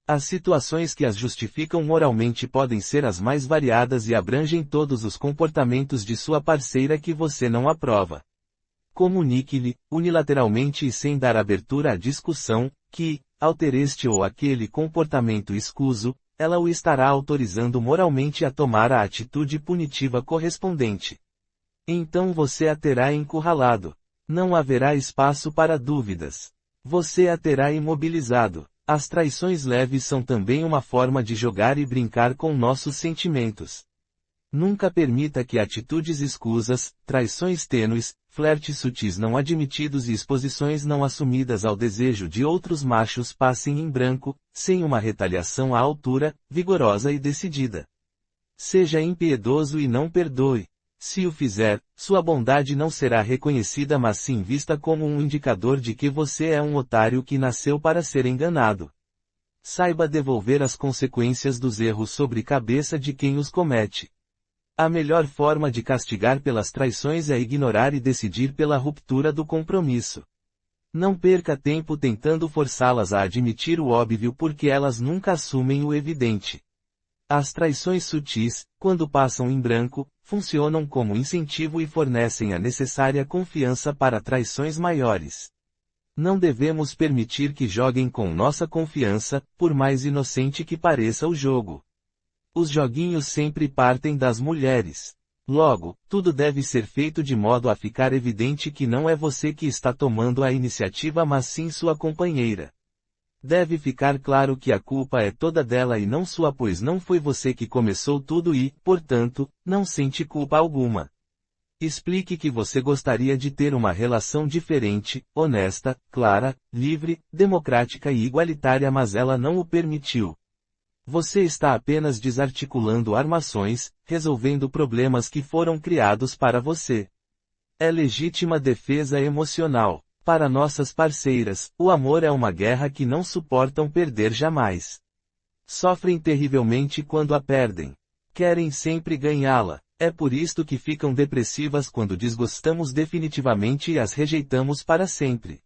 As situações que as justificam moralmente podem ser as mais variadas e abrangem todos os comportamentos de sua parceira que você não aprova. Comunique-lhe, unilateralmente e sem dar abertura à discussão, que, ao ter este ou aquele comportamento escuso, ela o estará autorizando moralmente a tomar a atitude punitiva correspondente. Então você a terá encurralado. Não haverá espaço para dúvidas. Você a terá imobilizado. As traições leves são também uma forma de jogar e brincar com nossos sentimentos. Nunca permita que atitudes escusas, traições tênues, flertes sutis não admitidos e exposições não assumidas ao desejo de outros machos passem em branco, sem uma retaliação à altura, vigorosa e decidida. Seja impiedoso e não perdoe. Se o fizer, sua bondade não será reconhecida mas sim vista como um indicador de que você é um otário que nasceu para ser enganado. Saiba devolver as consequências dos erros sobre cabeça de quem os comete. A melhor forma de castigar pelas traições é ignorar e decidir pela ruptura do compromisso. Não perca tempo tentando forçá-las a admitir o óbvio porque elas nunca assumem o evidente. As traições sutis, quando passam em branco, funcionam como incentivo e fornecem a necessária confiança para traições maiores. Não devemos permitir que joguem com nossa confiança, por mais inocente que pareça o jogo. Os joguinhos sempre partem das mulheres. Logo, tudo deve ser feito de modo a ficar evidente que não é você que está tomando a iniciativa mas sim sua companheira. Deve ficar claro que a culpa é toda dela e não sua pois não foi você que começou tudo e, portanto, não sente culpa alguma. Explique que você gostaria de ter uma relação diferente, honesta, clara, livre, democrática e igualitária mas ela não o permitiu. Você está apenas desarticulando armações, resolvendo problemas que foram criados para você. É legítima defesa emocional. Para nossas parceiras, o amor é uma guerra que não suportam perder jamais. Sofrem terrivelmente quando a perdem. Querem sempre ganhá-la. É por isto que ficam depressivas quando desgostamos definitivamente e as rejeitamos para sempre.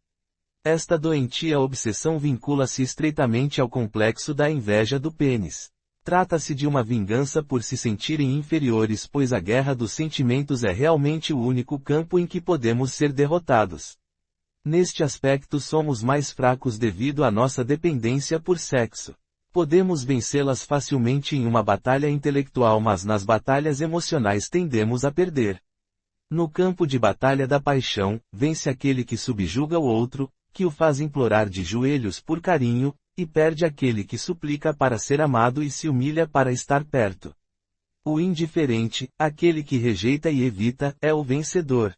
Esta doentia obsessão vincula-se estreitamente ao complexo da inveja do pênis. Trata-se de uma vingança por se sentirem inferiores pois a guerra dos sentimentos é realmente o único campo em que podemos ser derrotados. Neste aspecto somos mais fracos devido à nossa dependência por sexo. Podemos vencê-las facilmente em uma batalha intelectual, mas nas batalhas emocionais tendemos a perder. No campo de batalha da paixão, vence aquele que subjuga o outro, que o faz implorar de joelhos por carinho, e perde aquele que suplica para ser amado e se humilha para estar perto. O indiferente, aquele que rejeita e evita, é o vencedor.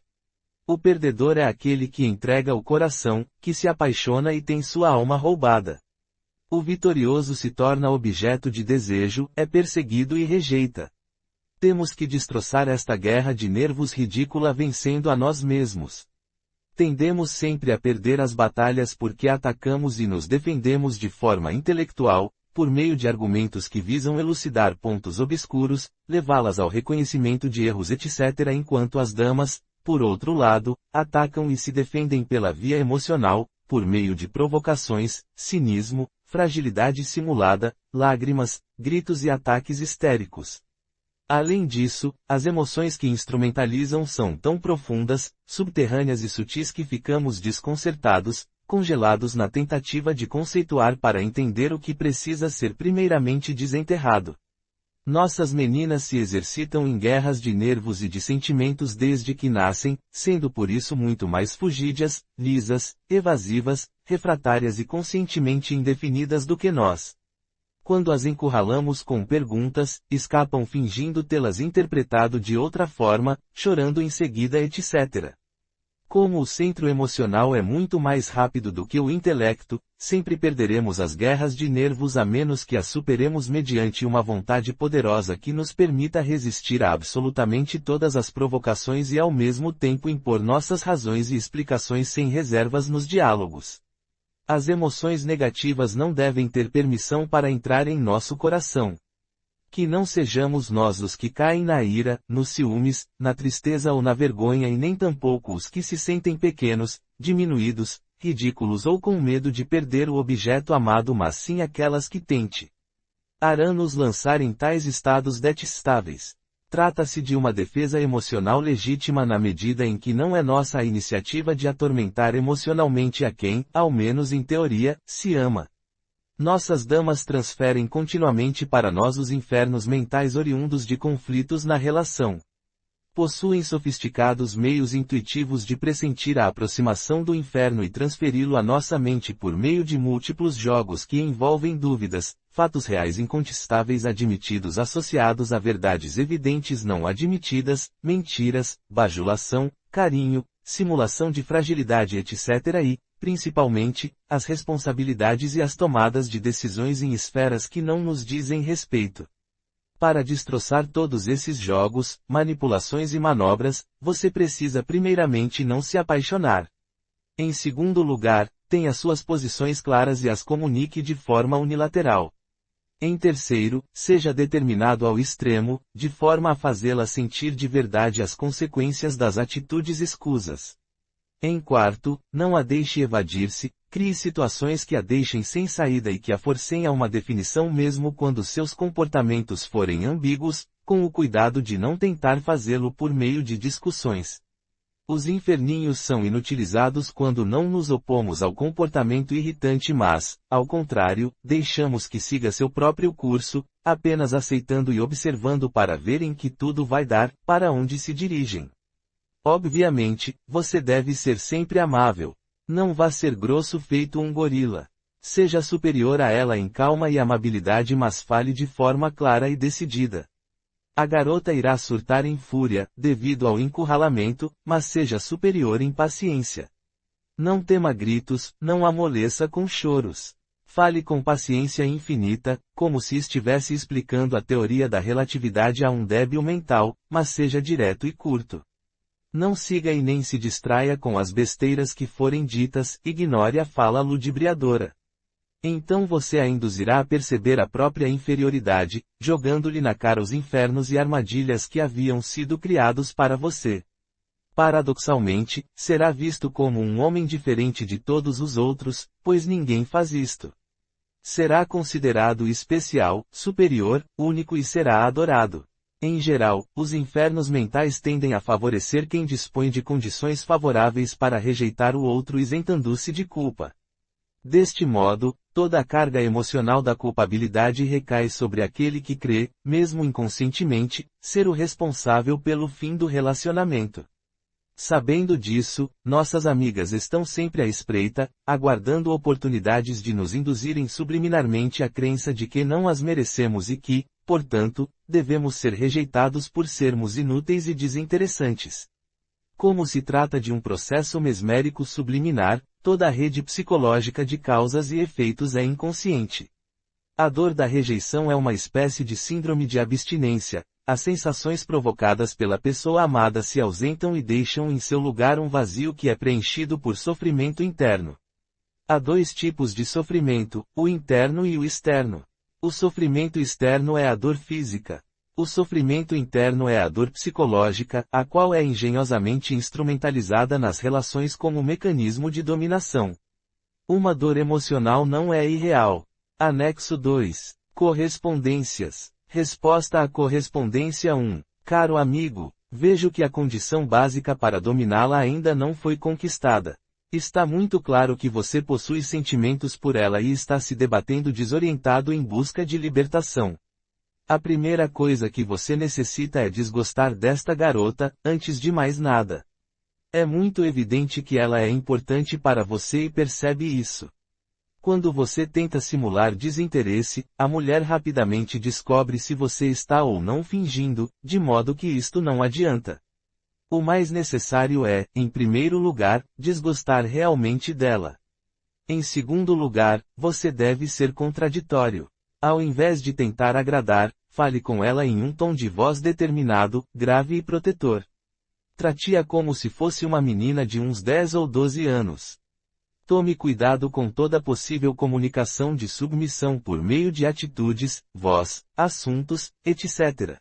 O perdedor é aquele que entrega o coração, que se apaixona e tem sua alma roubada. O vitorioso se torna objeto de desejo, é perseguido e rejeita. Temos que destroçar esta guerra de nervos ridícula vencendo a nós mesmos. Tendemos sempre a perder as batalhas porque atacamos e nos defendemos de forma intelectual, por meio de argumentos que visam elucidar pontos obscuros, levá-las ao reconhecimento de erros etc. Enquanto as damas, por outro lado, atacam e se defendem pela via emocional, por meio de provocações, cinismo, fragilidade simulada, lágrimas, gritos e ataques histéricos. Além disso, as emoções que instrumentalizam são tão profundas, subterrâneas e sutis que ficamos desconcertados, congelados na tentativa de conceituar para entender o que precisa ser primeiramente desenterrado. Nossas meninas se exercitam em guerras de nervos e de sentimentos desde que nascem, sendo por isso muito mais fugídias, lisas, evasivas, refratárias e conscientemente indefinidas do que nós. Quando as encurralamos com perguntas, escapam fingindo tê-las interpretado de outra forma, chorando em seguida etc. Como o centro emocional é muito mais rápido do que o intelecto, sempre perderemos as guerras de nervos a menos que as superemos mediante uma vontade poderosa que nos permita resistir a absolutamente todas as provocações e ao mesmo tempo impor nossas razões e explicações sem reservas nos diálogos. As emoções negativas não devem ter permissão para entrar em nosso coração. Que não sejamos nós os que caem na ira, nos ciúmes, na tristeza ou na vergonha e nem tampouco os que se sentem pequenos, diminuídos, ridículos ou com medo de perder o objeto amado, mas sim aquelas que tente nos lançar em tais estados detestáveis. Trata-se de uma defesa emocional legítima na medida em que não é nossa a iniciativa de atormentar emocionalmente a quem, ao menos em teoria, se ama. Nossas damas transferem continuamente para nós os infernos mentais oriundos de conflitos na relação. Possuem sofisticados meios intuitivos de pressentir a aproximação do inferno e transferi-lo à nossa mente por meio de múltiplos jogos que envolvem dúvidas, fatos reais incontestáveis admitidos associados a verdades evidentes não admitidas, mentiras, bajulação, carinho, simulação de fragilidade etc. e, principalmente, as responsabilidades e as tomadas de decisões em esferas que não nos dizem respeito. Para destroçar todos esses jogos, manipulações e manobras, você precisa primeiramente não se apaixonar. Em segundo lugar, tenha suas posições claras e as comunique de forma unilateral. Em terceiro, seja determinado ao extremo, de forma a fazê-la sentir de verdade as consequências das atitudes escusas. Em quarto, não a deixe evadir-se, crie situações que a deixem sem saída e que a forcem a uma definição mesmo quando seus comportamentos forem ambíguos, com o cuidado de não tentar fazê-lo por meio de discussões. Os inferninhos são inutilizados quando não nos opomos ao comportamento irritante mas, ao contrário, deixamos que siga seu próprio curso, apenas aceitando e observando para ver em que tudo vai dar, para onde se dirigem. Obviamente, você deve ser sempre amável. Não vá ser grosso feito um gorila. Seja superior a ela em calma e amabilidade, mas fale de forma clara e decidida. A garota irá surtar em fúria, devido ao encurralamento, mas seja superior em paciência. Não tema gritos, não amoleça com choros. Fale com paciência infinita, como se estivesse explicando a teoria da relatividade a um débil mental, mas seja direto e curto. Não siga e nem se distraia com as besteiras que forem ditas, ignore a fala ludibriadora. Então você a induzirá a perceber a própria inferioridade, jogando-lhe na cara os infernos e armadilhas que haviam sido criados para você. Paradoxalmente, será visto como um homem diferente de todos os outros, pois ninguém faz isto. Será considerado especial, superior, único e será adorado. Em geral, os infernos mentais tendem a favorecer quem dispõe de condições favoráveis para rejeitar o outro isentando-se de culpa. Deste modo, toda a carga emocional da culpabilidade recai sobre aquele que crê, mesmo inconscientemente, ser o responsável pelo fim do relacionamento. Sabendo disso, nossas amigas estão sempre à espreita, aguardando oportunidades de nos induzirem subliminarmente à crença de que não as merecemos e que, portanto, devemos ser rejeitados por sermos inúteis e desinteressantes. Como se trata de um processo mesmérico subliminar, toda a rede psicológica de causas e efeitos é inconsciente. A dor da rejeição é uma espécie de síndrome de abstinência. As sensações provocadas pela pessoa amada se ausentam e deixam em seu lugar um vazio que é preenchido por sofrimento interno. Há dois tipos de sofrimento, o interno e o externo. O sofrimento externo é a dor física. O sofrimento interno é a dor psicológica, a qual é engenhosamente instrumentalizada nas relações como mecanismo de dominação. Uma dor emocional não é irreal. Anexo 2. Correspondências. Resposta à correspondência 1. Caro amigo, vejo que a condição básica para dominá-la ainda não foi conquistada. Está muito claro que você possui sentimentos por ela e está se debatendo desorientado em busca de libertação. A primeira coisa que você necessita é desgostar desta garota, antes de mais nada. É muito evidente que ela é importante para você e percebe isso. Quando você tenta simular desinteresse, a mulher rapidamente descobre se você está ou não fingindo, de modo que isto não adianta. O mais necessário é, em primeiro lugar, desgostar realmente dela. Em segundo lugar, você deve ser contraditório. Ao invés de tentar agradar, fale com ela em um tom de voz determinado, grave e protetor. Trate-a como se fosse uma menina de uns 10 ou 12 anos. Tome cuidado com toda possível comunicação de submissão por meio de atitudes, voz, assuntos, etc.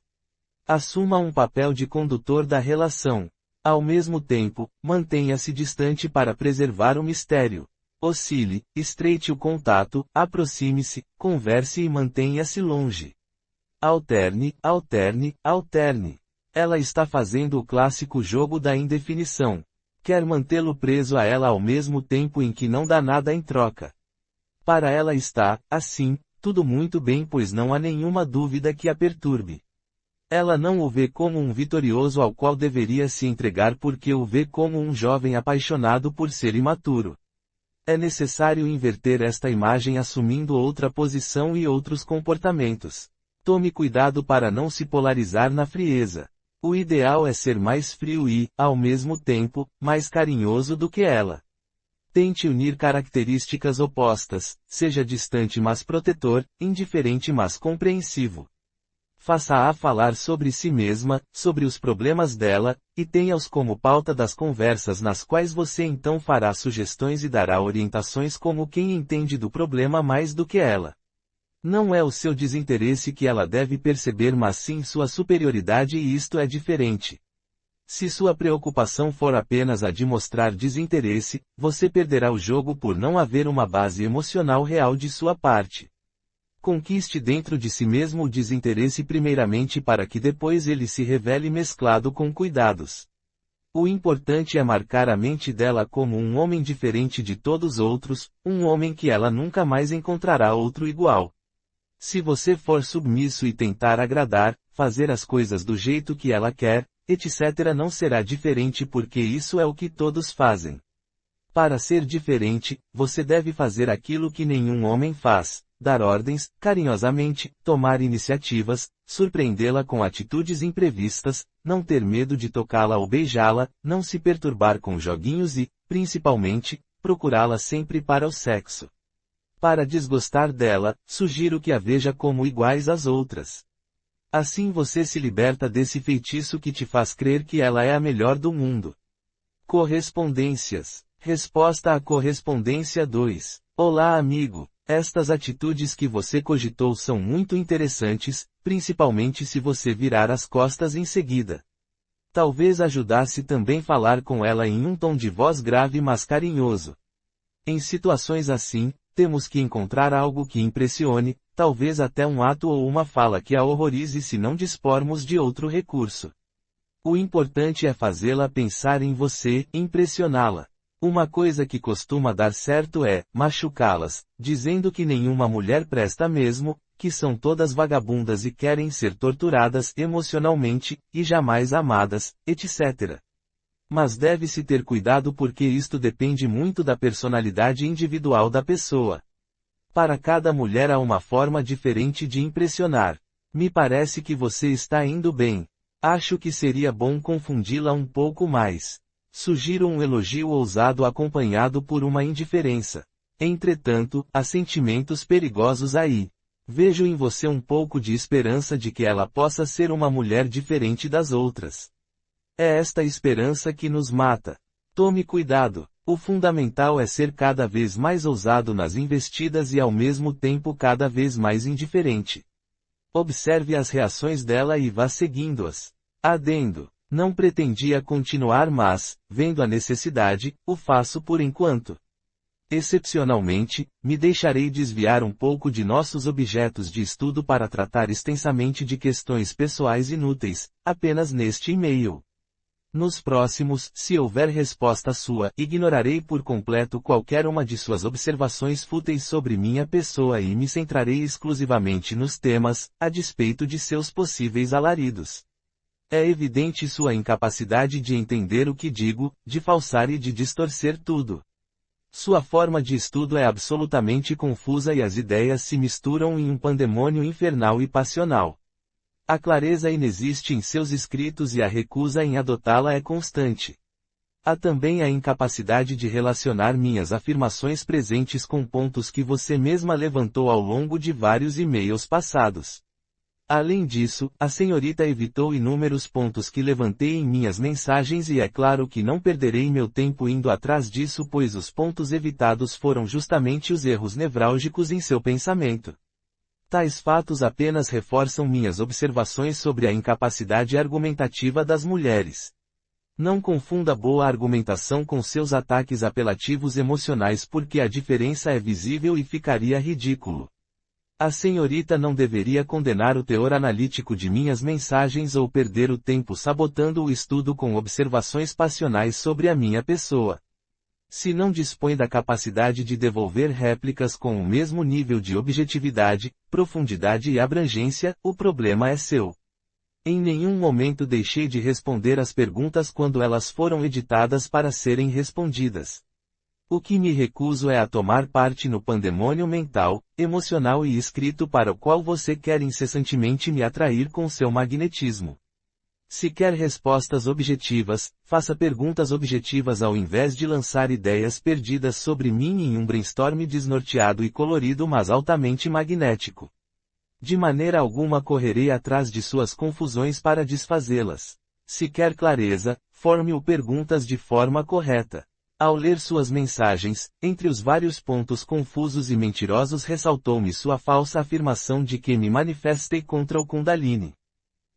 Assuma um papel de condutor da relação. Ao mesmo tempo, mantenha-se distante para preservar o mistério. Oscile, estreite o contato, aproxime-se, converse e mantenha-se longe. Alterne, alterne, alterne. Ela está fazendo o clássico jogo da indefinição. Quer mantê-lo preso a ela ao mesmo tempo em que não dá nada em troca. Para ela está, assim, tudo muito bem, pois não há nenhuma dúvida que a perturbe. Ela não o vê como um vitorioso ao qual deveria se entregar porque o vê como um jovem apaixonado por ser imaturo. É necessário inverter esta imagem assumindo outra posição e outros comportamentos. Tome cuidado para não se polarizar na frieza. O ideal é ser mais frio e, ao mesmo tempo, mais carinhoso do que ela. Tente unir características opostas, seja distante mas protetor, indiferente mas compreensivo. Faça-a falar sobre si mesma, sobre os problemas dela, e tenha-os como pauta das conversas nas quais você então fará sugestões e dará orientações como quem entende do problema mais do que ela. Não é o seu desinteresse que ela deve perceber mas sim sua superioridade e isto é diferente. Se sua preocupação for apenas a de mostrar desinteresse, você perderá o jogo por não haver uma base emocional real de sua parte. Conquiste dentro de si mesmo o desinteresse primeiramente para que depois ele se revele mesclado com cuidados. O importante é marcar a mente dela como um homem diferente de todos os outros, um homem que ela nunca mais encontrará outro igual. Se você for submisso e tentar agradar, fazer as coisas do jeito que ela quer, etc. não será diferente porque isso é o que todos fazem. Para ser diferente, você deve fazer aquilo que nenhum homem faz, dar ordens, carinhosamente, tomar iniciativas, surpreendê-la com atitudes imprevistas, não ter medo de tocá-la ou beijá-la, não se perturbar com joguinhos e, principalmente, procurá-la sempre para o sexo. Para desgostar dela, sugiro que a veja como iguais às outras. Assim você se liberta desse feitiço que te faz crer que ela é a melhor do mundo. Correspondências. Resposta à correspondência 2. Olá amigo, estas atitudes que você cogitou são muito interessantes, principalmente se você virar as costas em seguida. Talvez ajudasse também falar com ela em um tom de voz grave mas carinhoso. Em situações assim, Temos que encontrar algo que impressione, talvez até um ato ou uma fala que a horrorize se não dispormos de outro recurso. O importante é fazê-la pensar em você, impressioná-la. Uma coisa que costuma dar certo é machucá-las, dizendo que nenhuma mulher presta mesmo, que são todas vagabundas e querem ser torturadas emocionalmente, e jamais amadas, etc. Mas deve-se ter cuidado porque isto depende muito da personalidade individual da pessoa. Para cada mulher há uma forma diferente de impressionar. Me parece que você está indo bem. Acho que seria bom confundi-la um pouco mais. Sugiro um elogio ousado acompanhado por uma indiferença. Entretanto, há sentimentos perigosos aí. Vejo em você um pouco de esperança de que ela possa ser uma mulher diferente das outras. É esta esperança que nos mata. Tome cuidado. O fundamental é ser cada vez mais ousado nas investidas e ao mesmo tempo cada vez mais indiferente. Observe as reações dela e vá seguindo-as. Adendo. Não pretendia continuar mas, vendo a necessidade, o faço por enquanto. Excepcionalmente, me deixarei desviar um pouco de nossos objetos de estudo para tratar extensamente de questões pessoais inúteis, apenas neste e-mail. Nos próximos, se houver resposta sua, ignorarei por completo qualquer uma de suas observações fúteis sobre minha pessoa e me centrarei exclusivamente nos temas, a despeito de seus possíveis alaridos. É evidente sua incapacidade de entender o que digo, de falsar e de distorcer tudo. Sua forma de estudo é absolutamente confusa e as ideias se misturam em um pandemônio infernal e passional. A clareza inexiste em seus escritos e a recusa em adotá-la é constante. Há também a incapacidade de relacionar minhas afirmações presentes com pontos que você mesma levantou ao longo de vários e-mails passados. Além disso, a senhorita evitou inúmeros pontos que levantei em minhas mensagens e é claro que não perderei meu tempo indo atrás disso pois os pontos evitados foram justamente os erros nevrálgicos em seu pensamento. Tais fatos apenas reforçam minhas observações sobre a incapacidade argumentativa das mulheres. Não confunda boa argumentação com seus ataques apelativos emocionais porque a diferença é visível e ficaria ridículo. A senhorita não deveria condenar o teor analítico de minhas mensagens ou perder o tempo sabotando o estudo com observações passionais sobre a minha pessoa. Se não dispõe da capacidade de devolver réplicas com o mesmo nível de objetividade, profundidade e abrangência, o problema é seu. Em nenhum momento deixei de responder as perguntas quando elas foram editadas para serem respondidas. O que me recuso é a tomar parte no pandemônio mental, emocional e escrito para o qual você quer incessantemente me atrair com seu magnetismo. Se quer respostas objetivas, faça perguntas objetivas ao invés de lançar ideias perdidas sobre mim em um brainstorm desnorteado e colorido mas altamente magnético. De maneira alguma correrei atrás de suas confusões para desfazê-las. Se quer clareza, forme-o perguntas de forma correta. Ao ler suas mensagens, entre os vários pontos confusos e mentirosos ressaltou-me sua falsa afirmação de que me manifestei contra o Kundalini.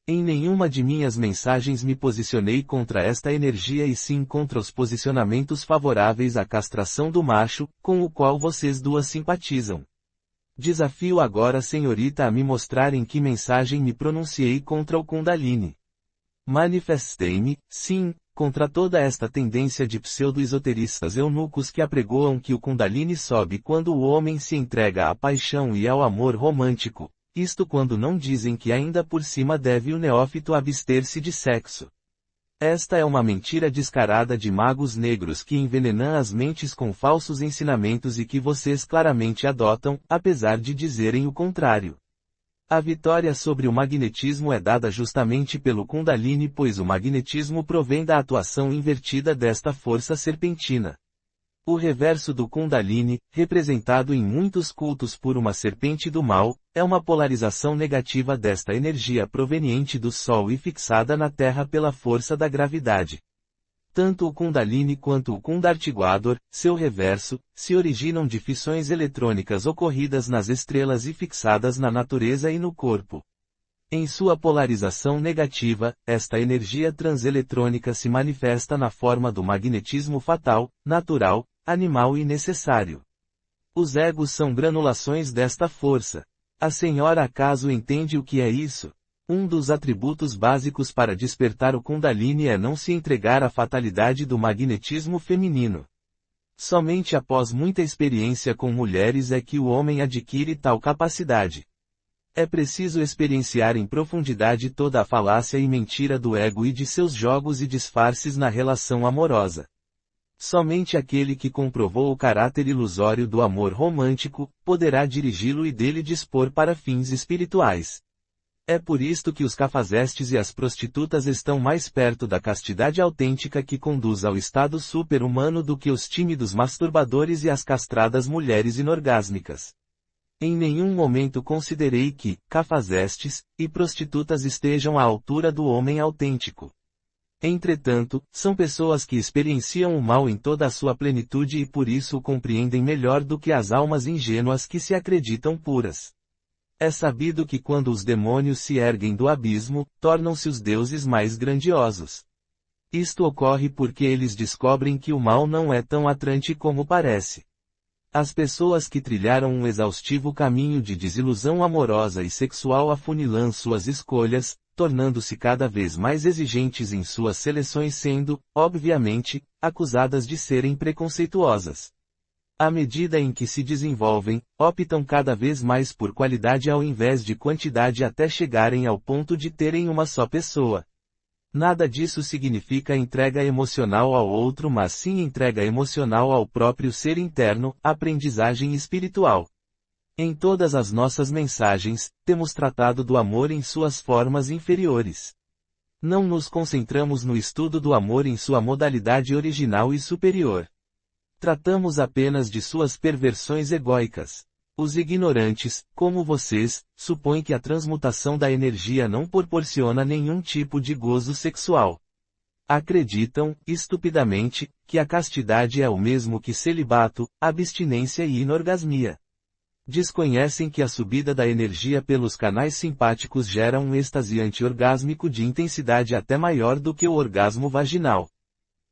Em nenhuma de minhas mensagens me posicionei contra esta energia e sim contra os posicionamentos favoráveis à castração do macho, com o qual vocês duas simpatizam. Desafio agora a senhorita a me mostrar em que mensagem me pronunciei contra o Kundalini. Manifestei-me, sim, contra toda esta tendência de pseudo-esoteristas eunucos que apregoam que o Kundalini sobe quando o homem se entrega à paixão e ao amor romântico, isto quando não dizem que ainda por cima deve o neófito abster-se de sexo. Esta é uma mentira descarada de magos negros que envenenam as mentes com falsos ensinamentos e que vocês claramente adotam, apesar de dizerem o contrário. A vitória sobre o magnetismo é dada justamente pelo Kundalini pois o magnetismo provém da atuação invertida desta força serpentina. O reverso do Kundalini, representado em muitos cultos por uma serpente do mal, é uma polarização negativa desta energia proveniente do Sol e fixada na Terra pela força da gravidade. Tanto o Kundalini quanto o Kundartiguador, seu reverso, se originam de fissões eletrônicas ocorridas nas estrelas e fixadas na natureza e no corpo. Em sua polarização negativa, esta energia transeletrônica se manifesta na forma do magnetismo fatal, natural, animal e necessário. Os egos são granulações desta força. A senhora acaso entende o que é isso? Um dos atributos básicos para despertar o Kundalini é não se entregar à fatalidade do magnetismo feminino. Somente após muita experiência com mulheres é que o homem adquire tal capacidade. É preciso experienciar em profundidade toda a falácia e mentira do ego e de seus jogos e disfarces na relação amorosa. Somente aquele que comprovou o caráter ilusório do amor romântico, poderá dirigi-lo e dele dispor para fins espirituais. É por isto que os cafajestes e as prostitutas estão mais perto da castidade autêntica que conduz ao estado super-humano do que os tímidos masturbadores e as castradas mulheres inorgásmicas. Em nenhum momento considerei que cafajestes e prostitutas estejam à altura do homem autêntico. Entretanto, são pessoas que experienciam o mal em toda a sua plenitude e por isso o compreendem melhor do que as almas ingênuas que se acreditam puras. É sabido que quando os demônios se erguem do abismo, tornam-se os deuses mais grandiosos. Isto ocorre porque eles descobrem que o mal não é tão atraente como parece. As pessoas que trilharam um exaustivo caminho de desilusão amorosa e sexual afunilam suas escolhas, tornando-se cada vez mais exigentes em suas seleções sendo, obviamente, acusadas de serem preconceituosas. À medida em que se desenvolvem, optam cada vez mais por qualidade ao invés de quantidade até chegarem ao ponto de terem uma só pessoa. Nada disso significa entrega emocional ao outro, mas sim entrega emocional ao próprio ser interno, aprendizagem espiritual. Em todas as nossas mensagens, temos tratado do amor em suas formas inferiores. Não nos concentramos no estudo do amor em sua modalidade original e superior. Tratamos apenas de suas perversões egóicas. Os ignorantes, como vocês, supõem que a transmutação da energia não proporciona nenhum tipo de gozo sexual. Acreditam, estupidamente, que a castidade é o mesmo que celibato, abstinência e inorgasmia. Desconhecem que a subida da energia pelos canais simpáticos gera um êxtase anti-orgásmico de intensidade até maior do que o orgasmo vaginal.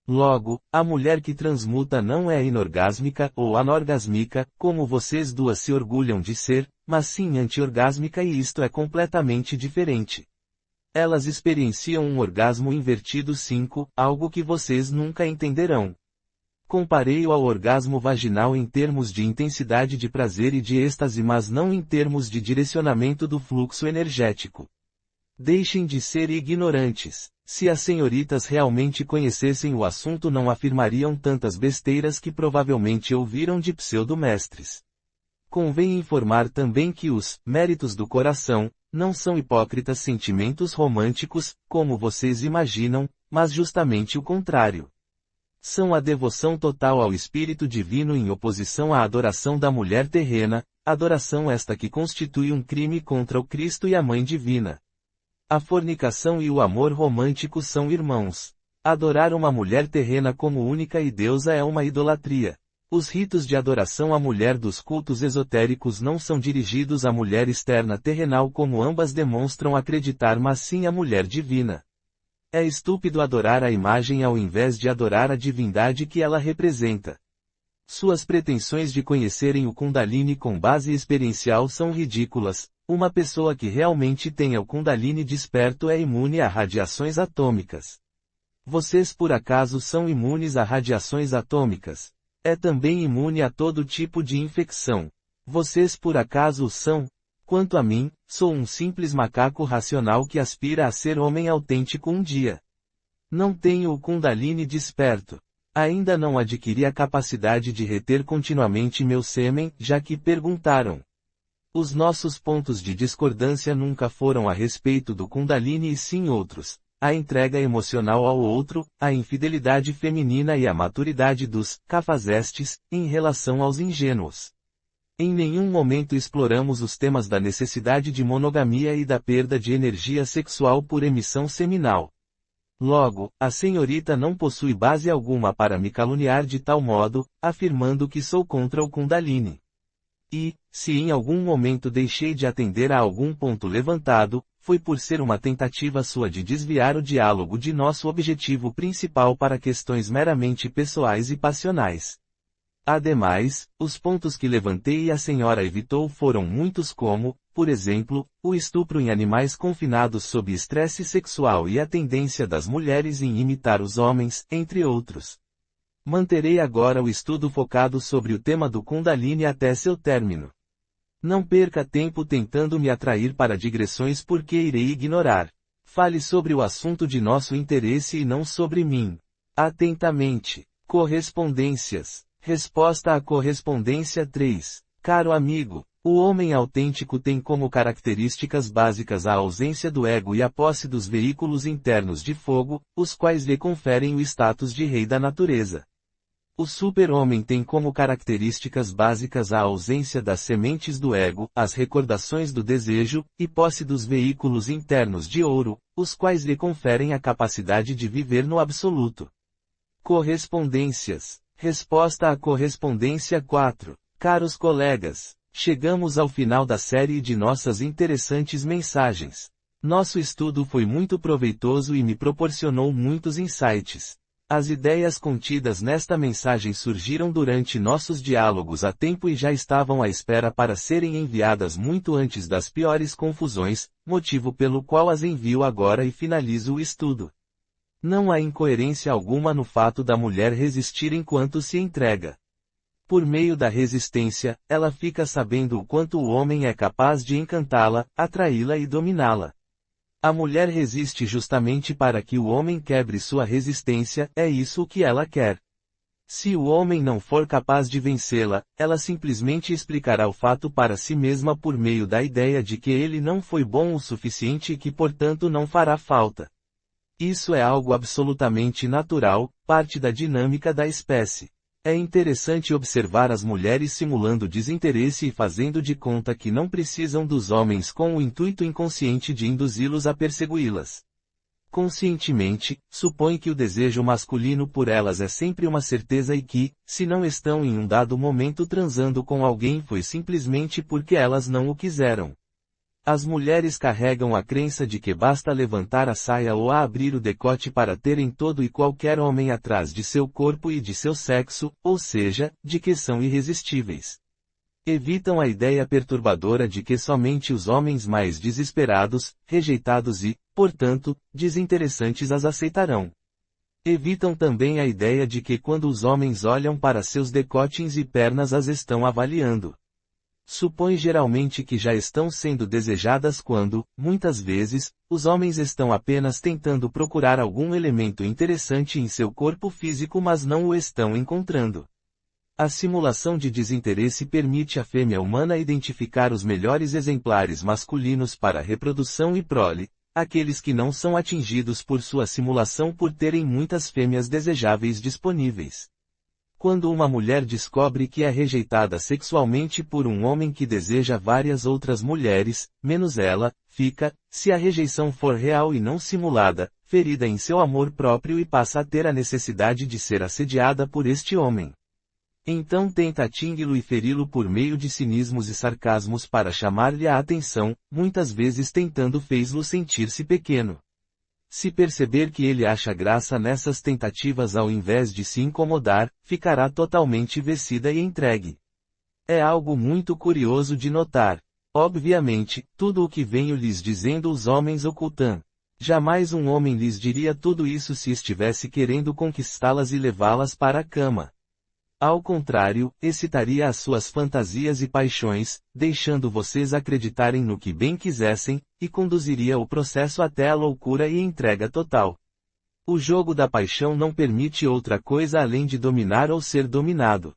Logo, a mulher que transmuta não é inorgásmica ou anorgásmica, como vocês duas se orgulham de ser, mas sim anti-orgásmica e isto é completamente diferente. Elas experienciam um orgasmo invertido 5, algo que vocês nunca entenderão. Comparei-o ao orgasmo vaginal em termos de intensidade de prazer e de êxtase, mas não em termos de direcionamento do fluxo energético. Deixem de ser ignorantes. Se as senhoritas realmente conhecessem o assunto não afirmariam tantas besteiras que provavelmente ouviram de pseudo-mestres. Convém informar também que os méritos do coração não são hipócritas sentimentos românticos, como vocês imaginam, mas justamente o contrário. São a devoção total ao Espírito Divino em oposição à adoração da mulher terrena, adoração esta que constitui um crime contra o Cristo e a Mãe Divina. A fornicação e o amor romântico são irmãos. Adorar uma mulher terrena como única e deusa é uma idolatria. Os ritos de adoração à mulher dos cultos esotéricos não são dirigidos à mulher externa terrenal como ambas demonstram acreditar, mas sim à mulher divina. É estúpido adorar a imagem ao invés de adorar a divindade que ela representa. Suas pretensões de conhecerem o Kundalini com base experiencial são ridículas. Uma pessoa que realmente tenha o Kundalini desperto é imune a radiações atômicas. Vocês por acaso são imunes a radiações atômicas? É também imune a todo tipo de infecção. Vocês por acaso o são? Quanto a mim, sou um simples macaco racional que aspira a ser homem autêntico um dia. Não tenho o Kundalini desperto. Ainda não adquiri a capacidade de reter continuamente meu sêmen, já que perguntaram. Os nossos pontos de discordância nunca foram a respeito do Kundalini e sim outros. A entrega emocional ao outro, a infidelidade feminina e a maturidade dos cafajestes, em relação aos ingênuos. Em nenhum momento exploramos os temas da necessidade de monogamia e da perda de energia sexual por emissão seminal. Logo, a senhorita não possui base alguma para me caluniar de tal modo, afirmando que sou contra o Kundalini. E, se em algum momento deixei de atender a algum ponto levantado, foi por ser uma tentativa sua de desviar o diálogo de nosso objetivo principal para questões meramente pessoais e passionais. Ademais, os pontos que levantei e a senhora evitou foram muitos como, por exemplo, o estupro em animais confinados sob estresse sexual e a tendência das mulheres em imitar os homens, entre outros. Manterei agora o estudo focado sobre o tema do Kundalini até seu término. Não perca tempo tentando me atrair para digressões porque irei ignorar. Fale sobre o assunto de nosso interesse e não sobre mim. Atentamente. Correspondências. Resposta à correspondência 3. Caro amigo, o homem autêntico tem como características básicas a ausência do ego e a posse dos veículos internos de fogo, os quais lhe conferem o status de rei da natureza. O super-homem tem como características básicas a ausência das sementes do ego, as recordações do desejo, e posse dos veículos internos de ouro, os quais lhe conferem a capacidade de viver no absoluto. Correspondências. Resposta à correspondência 4. Caros colegas, chegamos ao final da série de nossas interessantes mensagens. Nosso estudo foi muito proveitoso e me proporcionou muitos insights. As ideias contidas nesta mensagem surgiram durante nossos diálogos há tempo e já estavam à espera para serem enviadas muito antes das piores confusões, motivo pelo qual as envio agora e finalizo o estudo. Não há incoerência alguma no fato da mulher resistir enquanto se entrega. Por meio da resistência, ela fica sabendo o quanto o homem é capaz de encantá-la, atraí-la e dominá-la. A mulher resiste justamente para que o homem quebre sua resistência, é isso o que ela quer. Se o homem não for capaz de vencê-la, ela simplesmente explicará o fato para si mesma por meio da ideia de que ele não foi bom o suficiente e que portanto não fará falta. Isso é algo absolutamente natural, parte da dinâmica da espécie. É interessante observar as mulheres simulando desinteresse e fazendo de conta que não precisam dos homens com o intuito inconsciente de induzi-los a persegui-las. Conscientemente, supõe que o desejo masculino por elas é sempre uma certeza e que, se não estão em um dado momento transando com alguém foi simplesmente porque elas não o quiseram. As mulheres carregam a crença de que basta levantar a saia ou abrir o decote para terem todo e qualquer homem atrás de seu corpo e de seu sexo, ou seja, de que são irresistíveis. Evitam a ideia perturbadora de que somente os homens mais desesperados, rejeitados e, portanto, desinteressantes as aceitarão. Evitam também a ideia de que quando os homens olham para seus decotes e pernas as estão avaliando. Supõe geralmente que já estão sendo desejadas quando, muitas vezes, os homens estão apenas tentando procurar algum elemento interessante em seu corpo físico mas não o estão encontrando. A simulação de desinteresse permite à fêmea humana identificar os melhores exemplares masculinos para reprodução e prole, aqueles que não são atingidos por sua simulação por terem muitas fêmeas desejáveis disponíveis. Quando uma mulher descobre que é rejeitada sexualmente por um homem que deseja várias outras mulheres, menos ela, fica, se a rejeição for real e não simulada, ferida em seu amor próprio e passa a ter a necessidade de ser assediada por este homem. Então tenta atingui-lo e feri-lo por meio de cinismos e sarcasmos para chamar-lhe a atenção, muitas vezes tentando fez-lo sentir-se pequeno. Se perceber que ele acha graça nessas tentativas ao invés de se incomodar, ficará totalmente vencida e entregue. É algo muito curioso de notar. Obviamente, tudo o que venho lhes dizendo os homens ocultam. Jamais um homem lhes diria tudo isso se estivesse querendo conquistá-las e levá-las para a cama. Ao contrário, excitaria as suas fantasias e paixões, deixando vocês acreditarem no que bem quisessem, e conduziria o processo até a loucura e entrega total. O jogo da paixão não permite outra coisa além de dominar ou ser dominado.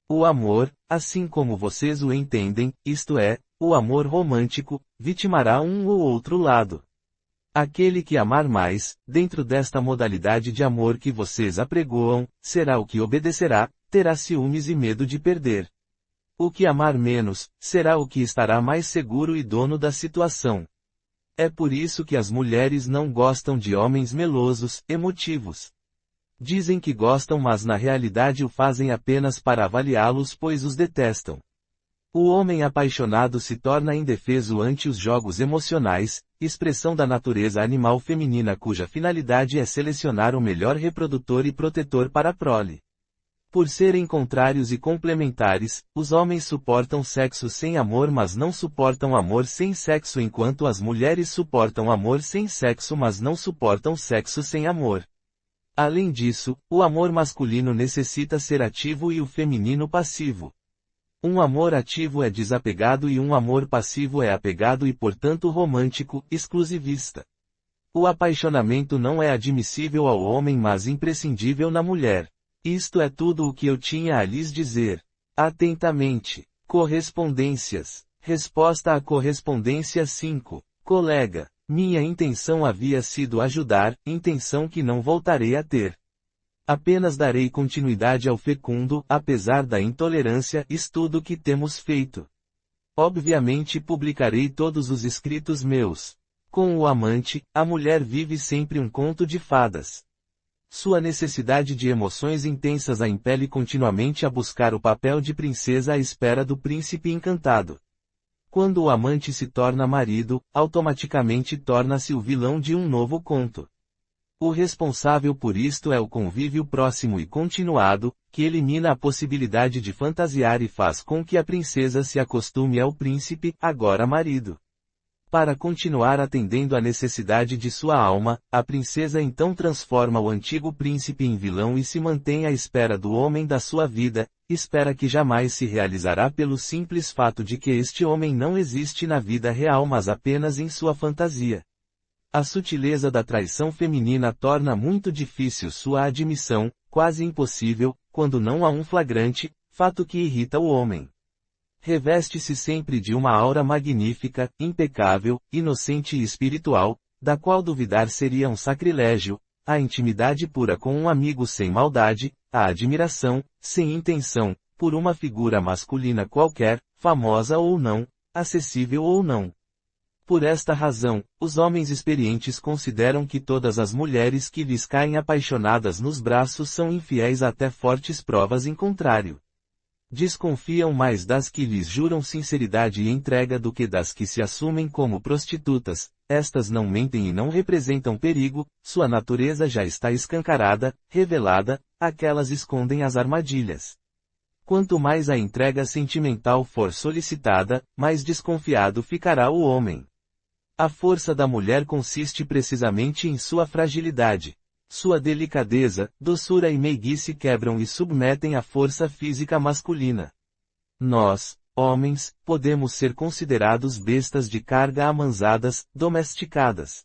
O amor, assim como vocês o entendem, isto é, o amor romântico, vitimará um ou outro lado. Aquele que amar mais, dentro desta modalidade de amor que vocês apregoam, será o que obedecerá, terá ciúmes e medo de perder. O que amar menos, será o que estará mais seguro e dono da situação. É por isso que as mulheres não gostam de homens melosos, emotivos. Dizem que gostam mas na realidade o fazem apenas para avaliá-los pois os detestam. O homem apaixonado se torna indefeso ante os jogos emocionais, expressão da natureza animal feminina cuja finalidade é selecionar o melhor reprodutor e protetor para a prole. Por serem contrários e complementares, os homens suportam sexo sem amor mas não suportam amor sem sexo enquanto as mulheres suportam amor sem sexo mas não suportam sexo sem amor. Além disso, o amor masculino necessita ser ativo e o feminino passivo. Um amor ativo é desapegado e um amor passivo é apegado e portanto romântico, exclusivista. O apaixonamento não é admissível ao homem mas imprescindível na mulher. Isto é tudo o que eu tinha a lhes dizer. Atentamente. Correspondências. Resposta à correspondência 5. Colega. Minha intenção havia sido ajudar, intenção que não voltarei a ter. Apenas darei continuidade ao fecundo, apesar da intolerância, estudo que temos feito. Obviamente publicarei todos os escritos meus. Com o amante, a mulher vive sempre um conto de fadas. Sua necessidade de emoções intensas a impele continuamente a buscar o papel de princesa à espera do príncipe encantado. Quando o amante se torna marido, automaticamente torna-se o vilão de um novo conto. O responsável por isto é o convívio próximo e continuado, que elimina a possibilidade de fantasiar e faz com que a princesa se acostume ao príncipe, agora marido. Para continuar atendendo à necessidade de sua alma, a princesa então transforma o antigo príncipe em vilão e se mantém à espera do homem da sua vida, espera que jamais se realizará pelo simples fato de que este homem não existe na vida real mas apenas em sua fantasia. A sutileza da traição feminina torna muito difícil sua admissão, quase impossível, quando não há um flagrante, fato que irrita o homem. Reveste-se sempre de uma aura magnífica, impecável, inocente e espiritual, da qual duvidar seria um sacrilégio, a intimidade pura com um amigo sem maldade, a admiração, sem intenção, por uma figura masculina qualquer, famosa ou não, acessível ou não. Por esta razão, os homens experientes consideram que todas as mulheres que lhes caem apaixonadas nos braços são infiéis até fortes provas em contrário. Desconfiam mais das que lhes juram sinceridade e entrega do que das que se assumem como prostitutas, estas não mentem e não representam perigo, sua natureza já está escancarada, revelada, aquelas escondem as armadilhas. Quanto mais a entrega sentimental for solicitada, mais desconfiado ficará o homem. A força da mulher consiste precisamente em sua fragilidade. Sua delicadeza, doçura e meiguice quebram e submetem a força física masculina. Nós, homens, podemos ser considerados bestas de carga amansadas, domesticadas.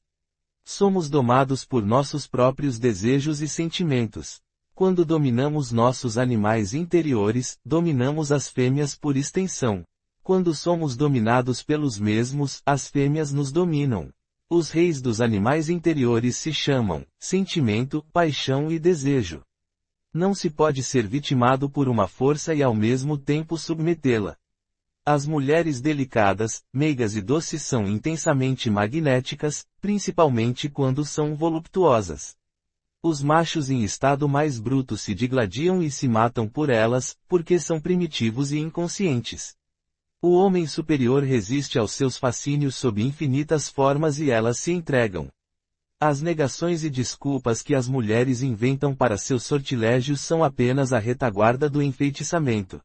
Somos domados por nossos próprios desejos e sentimentos. Quando dominamos nossos animais interiores, dominamos as fêmeas por extensão. Quando somos dominados pelos mesmos, as fêmeas nos dominam. Os reis dos animais interiores se chamam sentimento, paixão e desejo. Não se pode ser vitimado por uma força e ao mesmo tempo submetê-la. As mulheres delicadas, meigas e doces são intensamente magnéticas, principalmente quando são voluptuosas. Os machos em estado mais bruto se digladiam e se matam por elas, porque são primitivos e inconscientes. O homem superior resiste aos seus fascínios sob infinitas formas e elas se entregam. As negações e desculpas que as mulheres inventam para seus sortilégios são apenas a retaguarda do enfeitiçamento.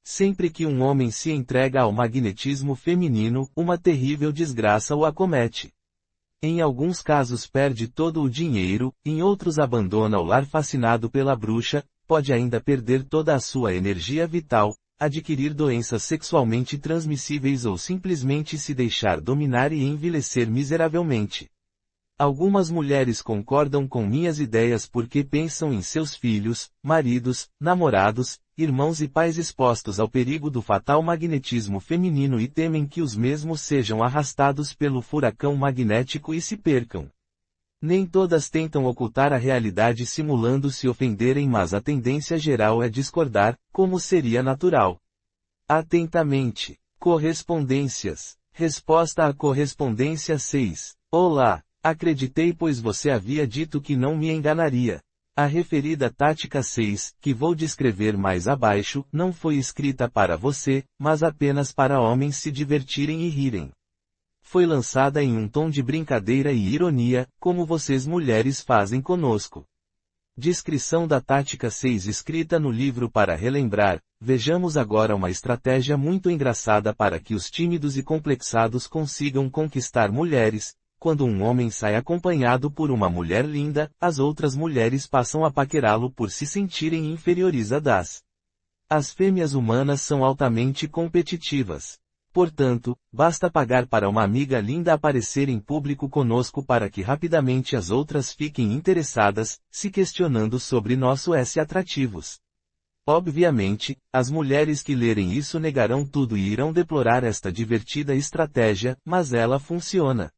Sempre que um homem se entrega ao magnetismo feminino, uma terrível desgraça o acomete. Em alguns casos perde todo o dinheiro, em outros abandona o lar fascinado pela bruxa, pode ainda perder toda a sua energia vital, adquirir doenças sexualmente transmissíveis ou simplesmente se deixar dominar e envelhecer miseravelmente. Algumas mulheres concordam com minhas ideias porque pensam em seus filhos, maridos, namorados, irmãos e pais expostos ao perigo do fatal magnetismo feminino e temem que os mesmos sejam arrastados pelo furacão magnético e se percam. Nem todas tentam ocultar a realidade simulando se ofenderem, mas a tendência geral é discordar, como seria natural. Atentamente. Correspondências. Resposta à correspondência 6. Olá. Acreditei pois você havia dito que não me enganaria. A referida tática 6, que vou descrever mais abaixo, não foi escrita para você, mas apenas para homens se divertirem e rirem. Foi lançada em um tom de brincadeira e ironia, como vocês mulheres fazem conosco. Descrição da tática 6 escrita no livro para relembrar. Vejamos agora uma estratégia muito engraçada para que os tímidos e complexados consigam conquistar mulheres. Quando um homem sai acompanhado por uma mulher linda, as outras mulheres passam a paquerá-lo por se sentirem inferiorizadas. As fêmeas humanas são altamente competitivas. Portanto, basta pagar para uma amiga linda aparecer em público conosco para que rapidamente as outras fiquem interessadas, se questionando sobre nossos atrativos. Obviamente, as mulheres que lerem isso negarão tudo e irão deplorar esta divertida estratégia, mas ela funciona.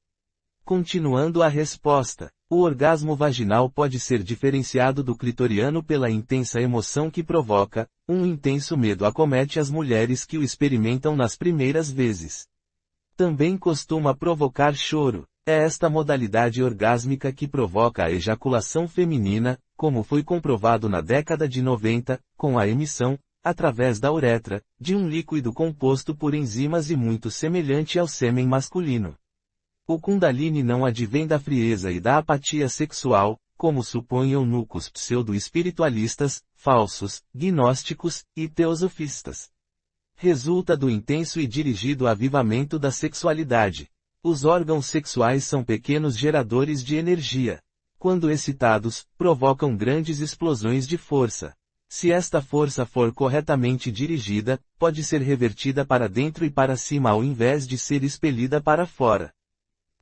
Continuando a resposta, o orgasmo vaginal pode ser diferenciado do clitoriano pela intensa emoção que provoca. Um intenso medo acomete as mulheres que o experimentam nas primeiras vezes. Também costuma provocar choro. É esta modalidade orgásmica que provoca a ejaculação feminina, como foi comprovado na década de 90, com a emissão, através da uretra, de um líquido composto por enzimas e muito semelhante ao sêmen masculino. O Kundalini não advém da frieza e da apatia sexual, como supõem eunucos pseudo-espiritualistas, falsos, gnósticos e teosofistas. Resulta do intenso e dirigido avivamento da sexualidade. Os órgãos sexuais são pequenos geradores de energia. Quando excitados, provocam grandes explosões de força. Se esta força for corretamente dirigida, pode ser revertida para dentro e para cima ao invés de ser expelida para fora.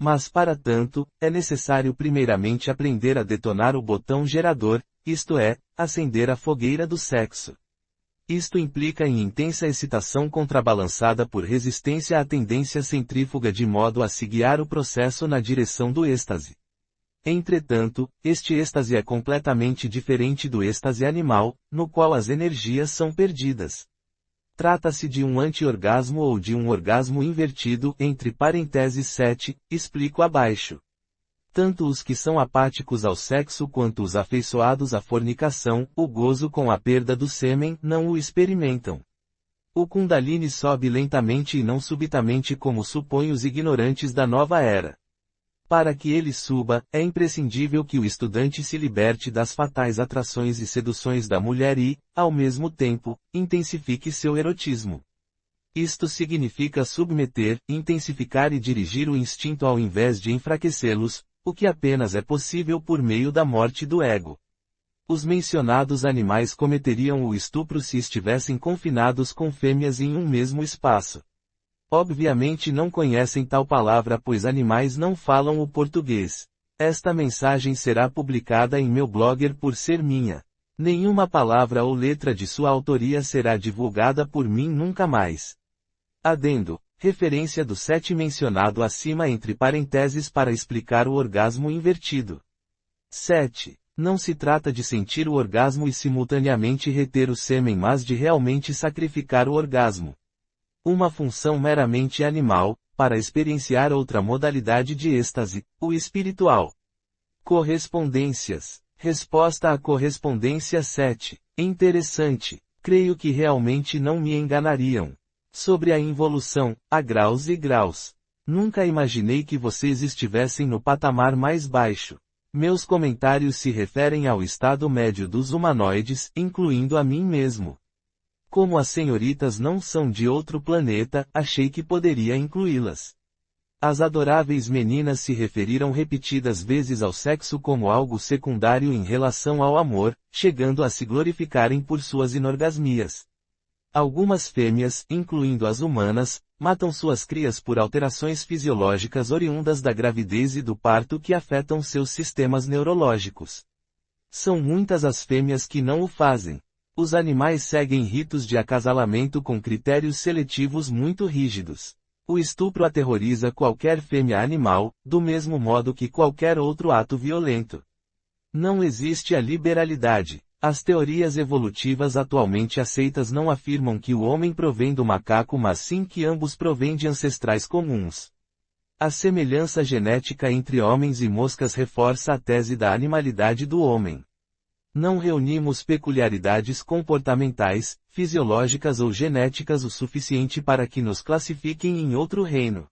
Mas para tanto, é necessário primeiramente aprender a detonar o botão gerador, isto é, acender a fogueira do sexo. Isto implica em intensa excitação contrabalançada por resistência à tendência centrífuga de modo a se guiar o processo na direção do êxtase. Entretanto, este êxtase é completamente diferente do êxtase animal, no qual as energias são perdidas. Trata-se de um anti-orgasmo ou de um orgasmo invertido, entre parênteses 7, explico abaixo. Tanto os que são apáticos ao sexo quanto os afeiçoados à fornicação, o gozo com a perda do sêmen, não o experimentam. O Kundalini sobe lentamente e não subitamente como supõem os ignorantes da nova era. Para que ele suba, é imprescindível que o estudante se liberte das fatais atrações e seduções da mulher e, ao mesmo tempo, intensifique seu erotismo. Isto significa submeter, intensificar e dirigir o instinto ao invés de enfraquecê-los, o que apenas é possível por meio da morte do ego. Os mencionados animais cometeriam o estupro se estivessem confinados com fêmeas em um mesmo espaço. Obviamente não conhecem tal palavra pois animais não falam o português. Esta mensagem será publicada em meu blogger por ser minha. Nenhuma palavra ou letra de sua autoria será divulgada por mim nunca mais. Adendo. Referência do 7 mencionado acima entre parênteses para explicar o orgasmo invertido. 7. Não se trata de sentir o orgasmo e simultaneamente reter o sêmen mas de realmente sacrificar o orgasmo. Uma função meramente animal, para experienciar outra modalidade de êxtase, o espiritual. Correspondências. Resposta à correspondência 7. Interessante. Creio que realmente não me enganariam. Sobre a involução, há graus e graus. Nunca imaginei que vocês estivessem no patamar mais baixo. Meus comentários se referem ao estado médio dos humanoides, incluindo a mim mesmo. Como as senhoritas não são de outro planeta, achei que poderia incluí-las. As adoráveis meninas se referiram repetidas vezes ao sexo como algo secundário em relação ao amor, chegando a se glorificarem por suas inorgasmias. Algumas fêmeas, incluindo as humanas, matam suas crias por alterações fisiológicas oriundas da gravidez e do parto que afetam seus sistemas neurológicos. São muitas as fêmeas que não o fazem. Os animais seguem ritos de acasalamento com critérios seletivos muito rígidos. O estupro aterroriza qualquer fêmea animal, do mesmo modo que qualquer outro ato violento. Não existe a liberalidade. As teorias evolutivas atualmente aceitas não afirmam que o homem provém do macaco mas sim que ambos provêm de ancestrais comuns. A semelhança genética entre homens e moscas reforça a tese da animalidade do homem. Não reunimos peculiaridades comportamentais, fisiológicas ou genéticas o suficiente para que nos classifiquem em outro reino.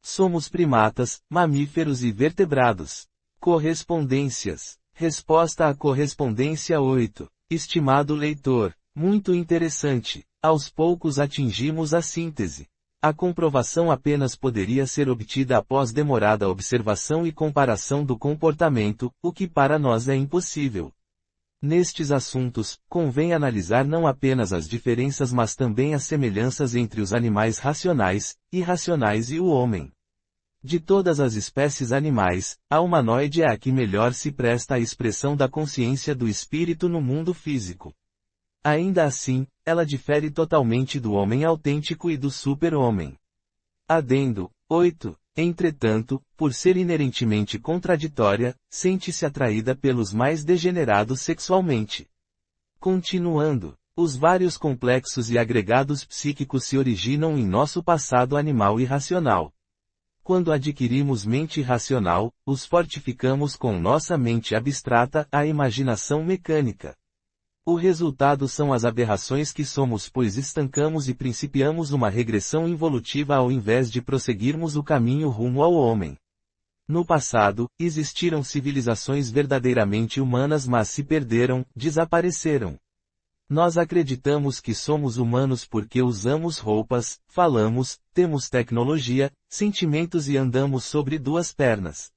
Somos primatas, mamíferos e vertebrados. Correspondências. Resposta à correspondência 8. Estimado leitor, muito interessante. Aos poucos atingimos a síntese. A comprovação apenas poderia ser obtida após demorada observação e comparação do comportamento, o que para nós é impossível. Nestes assuntos, convém analisar não apenas as diferenças mas também as semelhanças entre os animais racionais, irracionais e o homem. De todas as espécies animais, a humanoide é a que melhor se presta à expressão da consciência do espírito no mundo físico. Ainda assim, ela difere totalmente do homem autêntico e do super-homem. Adendo 8. Entretanto, por ser inerentemente contraditória, sente-se atraída pelos mais degenerados sexualmente. Continuando, os vários complexos e agregados psíquicos se originam em nosso passado animal irracional. Quando adquirimos mente racional, os fortificamos com nossa mente abstrata, a imaginação mecânica. O resultado são as aberrações que somos, pois estancamos e principiamos uma regressão involutiva ao invés de prosseguirmos o caminho rumo ao homem. No passado, existiram civilizações verdadeiramente humanas mas se perderam, desapareceram. Nós acreditamos que somos humanos porque usamos roupas, falamos, temos tecnologia, sentimentos e andamos sobre duas pernas.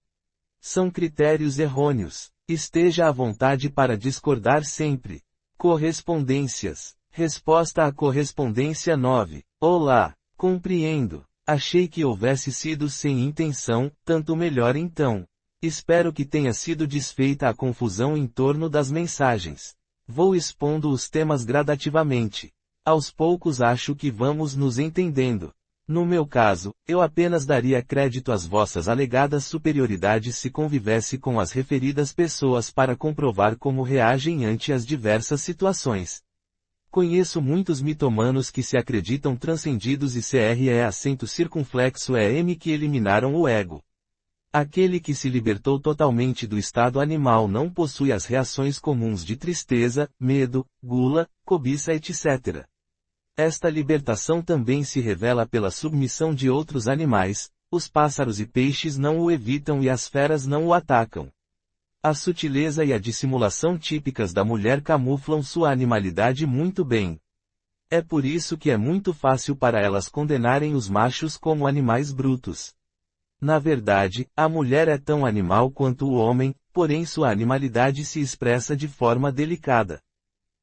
São critérios errôneos. Esteja à vontade para discordar sempre. Correspondências. Resposta à correspondência 9. Olá, compreendo. Achei que houvesse sido sem intenção, tanto melhor então. Espero que tenha sido desfeita a confusão em torno das mensagens. Vou expondo os temas gradativamente. Aos poucos acho que vamos nos entendendo. No meu caso, eu apenas daria crédito às vossas alegadas superioridades se convivesse com as referidas pessoas para comprovar como reagem ante as diversas situações. Conheço muitos mitomanos que se acreditam transcendidos e CRE acento circunflexo M que eliminaram o ego. Aquele que se libertou totalmente do estado animal não possui as reações comuns de tristeza, medo, gula, cobiça etc. Esta libertação também se revela pela submissão de outros animais, os pássaros e peixes não o evitam e as feras não o atacam. A sutileza e a dissimulação típicas da mulher camuflam sua animalidade muito bem. É por isso que é muito fácil para elas condenarem os machos como animais brutos. Na verdade, a mulher é tão animal quanto o homem, porém sua animalidade se expressa de forma delicada.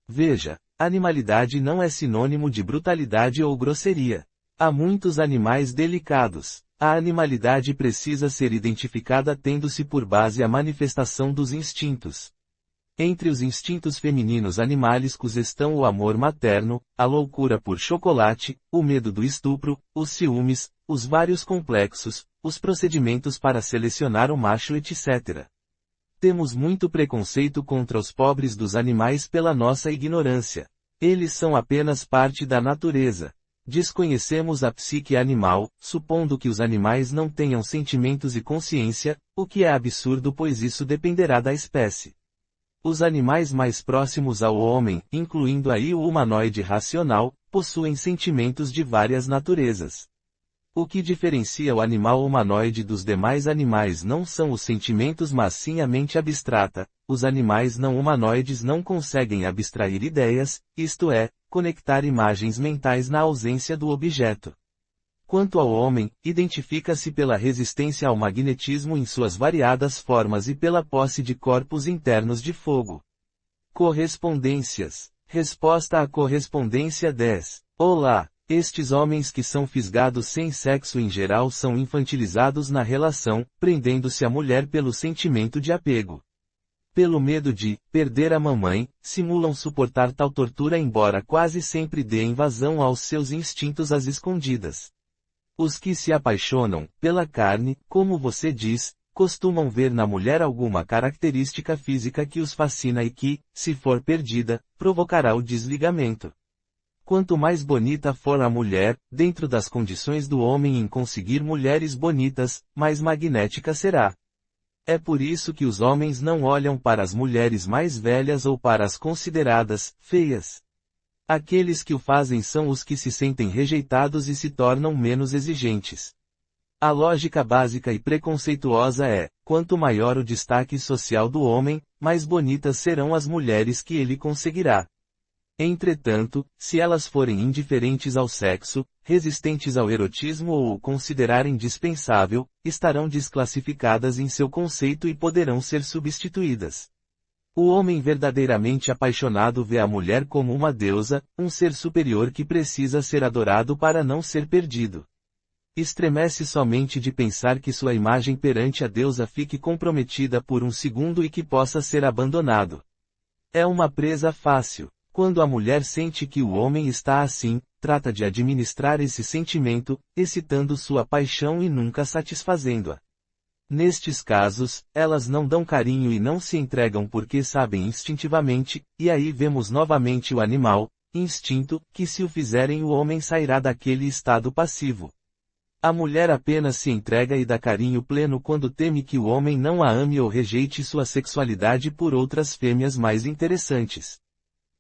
Veja, animalidade não é sinônimo de brutalidade ou grosseria. Há muitos animais delicados. A animalidade precisa ser identificada tendo-se por base a manifestação dos instintos. Entre os instintos femininos animalescos estão o amor materno, a loucura por chocolate, o medo do estupro, os ciúmes, os vários complexos, os procedimentos para selecionar o macho etc. Temos muito preconceito contra os pobres dos animais pela nossa ignorância. Eles são apenas parte da natureza. Desconhecemos a psique animal, supondo que os animais não tenham sentimentos e consciência, o que é absurdo pois isso dependerá da espécie. Os animais mais próximos ao homem, incluindo aí o humanoide racional, possuem sentimentos de várias naturezas. O que diferencia o animal humanoide dos demais animais não são os sentimentos mas sim a mente abstrata. Os animais não humanoides não conseguem abstrair ideias, isto é, conectar imagens mentais na ausência do objeto. Quanto ao homem, identifica-se pela resistência ao magnetismo em suas variadas formas e pela posse de corpos internos de fogo. Correspondências. Resposta à correspondência 10. Olá! Estes homens que são fisgados sem sexo em geral são infantilizados na relação, prendendo-se à mulher pelo sentimento de apego. Pelo medo de perder a mamãe, simulam suportar tal tortura embora quase sempre dê invasão aos seus instintos às escondidas. Os que se apaixonam pela carne, como você diz, costumam ver na mulher alguma característica física que os fascina e que, se for perdida, provocará o desligamento. Quanto mais bonita for a mulher, dentro das condições do homem em conseguir mulheres bonitas, mais magnética será. É por isso que os homens não olham para as mulheres mais velhas ou para as consideradas feias. Aqueles que o fazem são os que se sentem rejeitados e se tornam menos exigentes. A lógica básica e preconceituosa é, quanto maior o destaque social do homem, mais bonitas serão as mulheres que ele conseguirá. Entretanto, se elas forem indiferentes ao sexo, resistentes ao erotismo ou o considerarem dispensável, estarão desclassificadas em seu conceito e poderão ser substituídas. O homem verdadeiramente apaixonado vê a mulher como uma deusa, um ser superior que precisa ser adorado para não ser perdido. Estremece somente de pensar que sua imagem perante a deusa fique comprometida por um segundo e que possa ser abandonado. É uma presa fácil. Quando a mulher sente que o homem está assim, trata de administrar esse sentimento, excitando sua paixão e nunca satisfazendo-a. Nestes casos, elas não dão carinho e não se entregam porque sabem instintivamente, e aí vemos novamente o animal, instinto, que se o fizerem o homem sairá daquele estado passivo. A mulher apenas se entrega e dá carinho pleno quando teme que o homem não a ame ou rejeite sua sexualidade por outras fêmeas mais interessantes.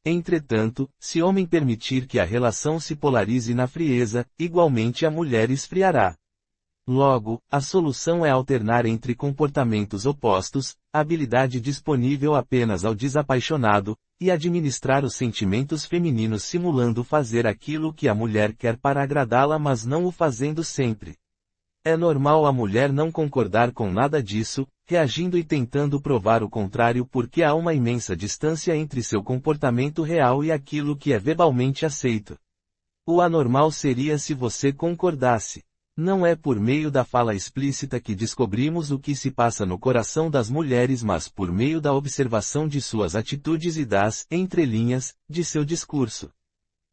Entretanto, se homem permitir que a relação se polarize na frieza, igualmente a mulher esfriará. Logo, a solução é alternar entre comportamentos opostos, habilidade disponível apenas ao desapaixonado, e administrar os sentimentos femininos simulando fazer aquilo que a mulher quer para agradá-la mas não o fazendo sempre. É normal a mulher não concordar com nada disso, reagindo e tentando provar o contrário porque há uma imensa distância entre seu comportamento real e aquilo que é verbalmente aceito. O anormal seria se você concordasse. Não é por meio da fala explícita que descobrimos o que se passa no coração das mulheres mas por meio da observação de suas atitudes e das entrelinhas de seu discurso.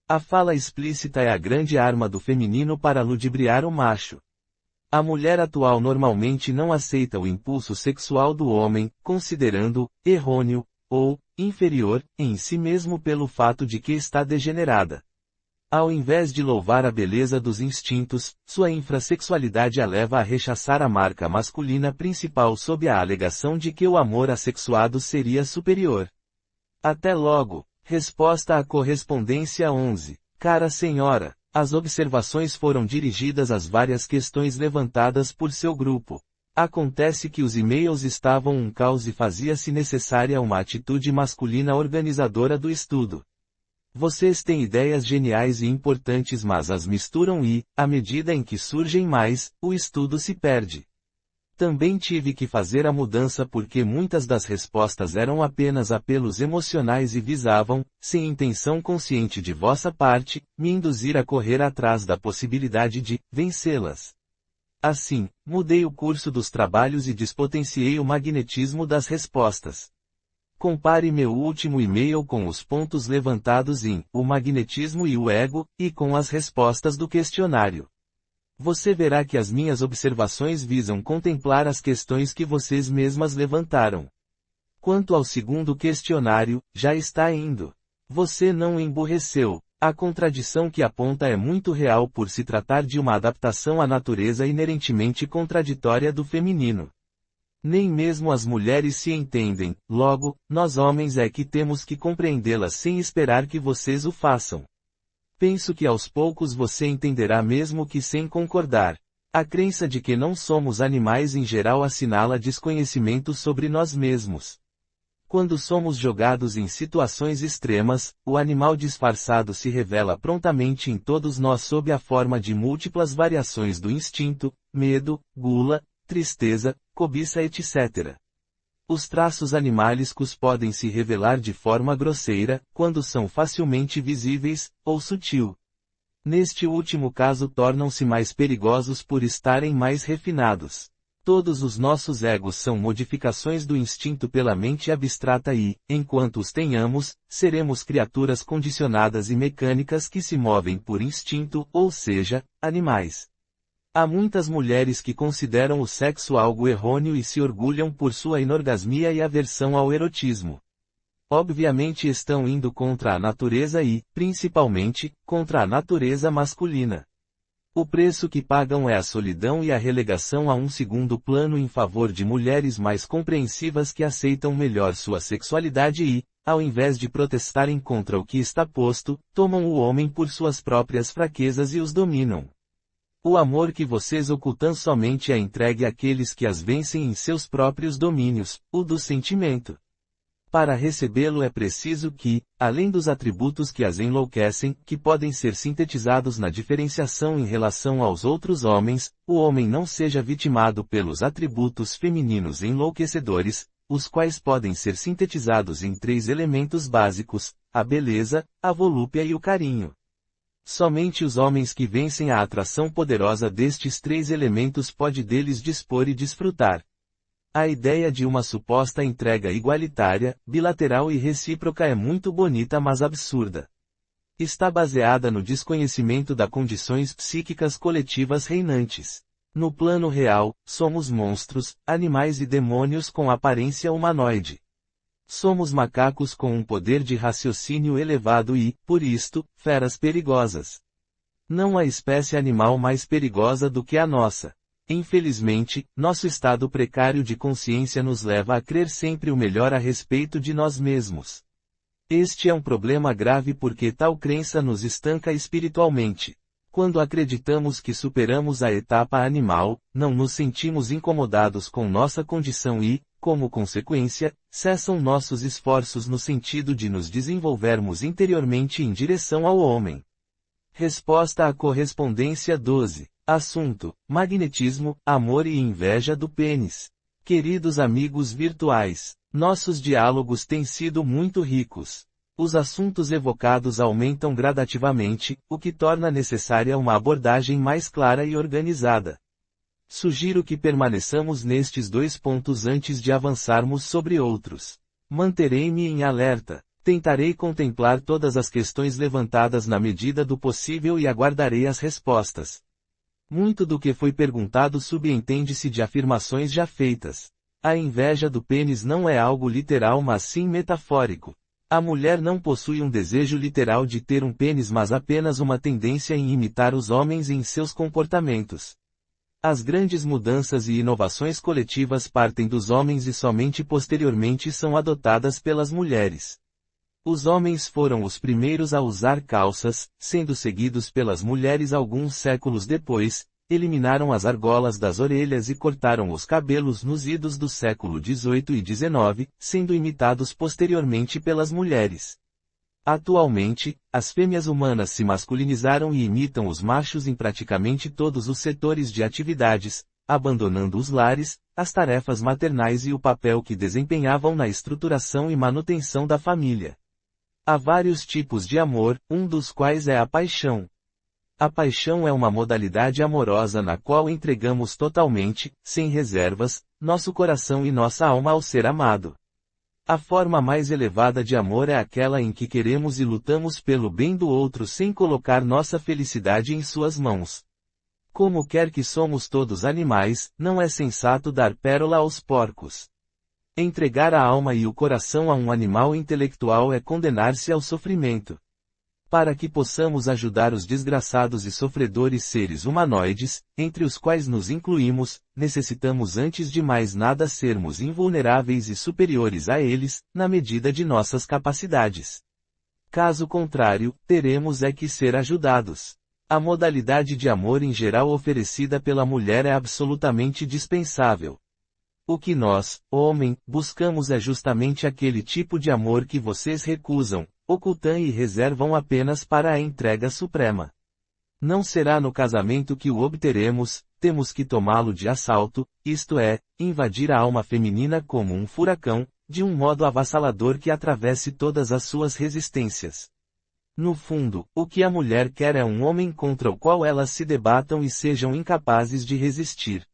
A fala explícita é a grande arma do feminino para ludibriar o macho. A mulher atual normalmente não aceita o impulso sexual do homem, considerando-o errôneo, ou inferior, em si mesmo pelo fato de que está degenerada. Ao invés de louvar a beleza dos instintos, sua infrassexualidade a leva a rechaçar a marca masculina principal sob a alegação de que o amor assexuado seria superior. Até logo. Resposta à correspondência 11. Cara senhora. As observações foram dirigidas às várias questões levantadas por seu grupo. Acontece que os e-mails estavam um caos e fazia-se necessária uma atitude masculina organizadora do estudo. Vocês têm ideias geniais e importantes mas as misturam e, à medida em que surgem mais, o estudo se perde. Também tive que fazer a mudança porque muitas das respostas eram apenas apelos emocionais e visavam, sem intenção consciente de vossa parte, me induzir a correr atrás da possibilidade de vencê-las. Assim, mudei o curso dos trabalhos e despotenciei o magnetismo das respostas. Compare meu último e-mail com os pontos levantados em O Magnetismo e o Ego, e com as respostas do questionário. Você verá que as minhas observações visam contemplar as questões que vocês mesmas levantaram. Quanto ao segundo questionário, já está indo. Você não emburreceu. A contradição que aponta é muito real por se tratar de uma adaptação à natureza inerentemente contraditória do feminino. Nem mesmo as mulheres se entendem, logo, nós homens é que temos que compreendê-las sem esperar que vocês o façam. Penso que aos poucos você entenderá mesmo que sem concordar. A crença de que não somos animais em geral assinala desconhecimento sobre nós mesmos. Quando somos jogados em situações extremas, o animal disfarçado se revela prontamente em todos nós sob a forma de múltiplas variações do instinto, medo, gula, tristeza, cobiça etc. Os traços animalescos podem se revelar de forma grosseira, quando são facilmente visíveis, ou sutil. Neste último caso tornam-se mais perigosos por estarem mais refinados. Todos os nossos egos são modificações do instinto pela mente abstrata e, enquanto os tenhamos, seremos criaturas condicionadas e mecânicas que se movem por instinto, ou seja, animais. Há muitas mulheres que consideram o sexo algo errôneo e se orgulham por sua inorgasmia e aversão ao erotismo. Obviamente estão indo contra a natureza e, principalmente, contra a natureza masculina. O preço que pagam é a solidão e a relegação a um segundo plano em favor de mulheres mais compreensivas que aceitam melhor sua sexualidade e, ao invés de protestarem contra o que está posto, tomam o homem por suas próprias fraquezas e os dominam. O amor que vocês ocultam somente é entregue àqueles que as vencem em seus próprios domínios, o do sentimento. Para recebê-lo é preciso que, além dos atributos que as enlouquecem, que podem ser sintetizados na diferenciação em relação aos outros homens, o homem não seja vitimado pelos atributos femininos enlouquecedores, os quais podem ser sintetizados em 3 elementos básicos, a beleza, a volúpia e o carinho. Somente os homens que vencem a atração poderosa destes 3 elementos pode deles dispor e desfrutar. A ideia de uma suposta entrega igualitária, bilateral e recíproca é muito bonita mas absurda. Está baseada no desconhecimento das condições psíquicas coletivas reinantes. No plano real, somos monstros, animais e demônios com aparência humanoide. Somos macacos com um poder de raciocínio elevado e, por isto, feras perigosas. Não há espécie animal mais perigosa do que a nossa. Infelizmente, nosso estado precário de consciência nos leva a crer sempre o melhor a respeito de nós mesmos. Este é um problema grave porque tal crença nos estanca espiritualmente. Quando acreditamos que superamos a etapa animal, não nos sentimos incomodados com nossa condição e, como consequência, cessam nossos esforços no sentido de nos desenvolvermos interiormente em direção ao homem. Resposta à correspondência 12. Assunto: magnetismo, amor e inveja do pênis. Queridos amigos virtuais, nossos diálogos têm sido muito ricos. Os assuntos evocados aumentam gradativamente, o que torna necessária uma abordagem mais clara e organizada. Sugiro que permaneçamos nestes 2 pontos antes de avançarmos sobre outros. Manterei-me em alerta. Tentarei contemplar todas as questões levantadas na medida do possível e aguardarei as respostas. Muito do que foi perguntado subentende-se de afirmações já feitas. A inveja do pênis não é algo literal mas sim metafórico. A mulher não possui um desejo literal de ter um pênis mas apenas uma tendência em imitar os homens em seus comportamentos. As grandes mudanças e inovações coletivas partem dos homens e somente posteriormente são adotadas pelas mulheres. Os homens foram os primeiros a usar calças, sendo seguidos pelas mulheres alguns séculos depois, eliminaram as argolas das orelhas e cortaram os cabelos nos idos do século XVIII e XIX, sendo imitados posteriormente pelas mulheres. Atualmente, as fêmeas humanas se masculinizaram e imitam os machos em praticamente todos os setores de atividades, abandonando os lares, as tarefas maternais e o papel que desempenhavam na estruturação e manutenção da família. Há vários tipos de amor, um dos quais é a paixão. A paixão é uma modalidade amorosa na qual entregamos totalmente, sem reservas, nosso coração e nossa alma ao ser amado. A forma mais elevada de amor é aquela em que queremos e lutamos pelo bem do outro sem colocar nossa felicidade em suas mãos. Como quer que somos todos animais, não é sensato dar pérola aos porcos. Entregar a alma e o coração a um animal intelectual é condenar-se ao sofrimento. Para que possamos ajudar os desgraçados e sofredores seres humanoides, entre os quais nos incluímos, necessitamos antes de mais nada sermos invulneráveis e superiores a eles, na medida de nossas capacidades. Caso contrário, teremos é que ser ajudados. A modalidade de amor em geral oferecida pela mulher é absolutamente dispensável. O que nós, homem, buscamos é justamente aquele tipo de amor que vocês recusam, ocultam e reservam apenas para a entrega suprema. Não será no casamento que o obteremos, temos que tomá-lo de assalto, isto é, invadir a alma feminina como um furacão, de um modo avassalador que atravesse todas as suas resistências. No fundo, o que a mulher quer é um homem contra o qual elas se debatam e sejam incapazes de resistir.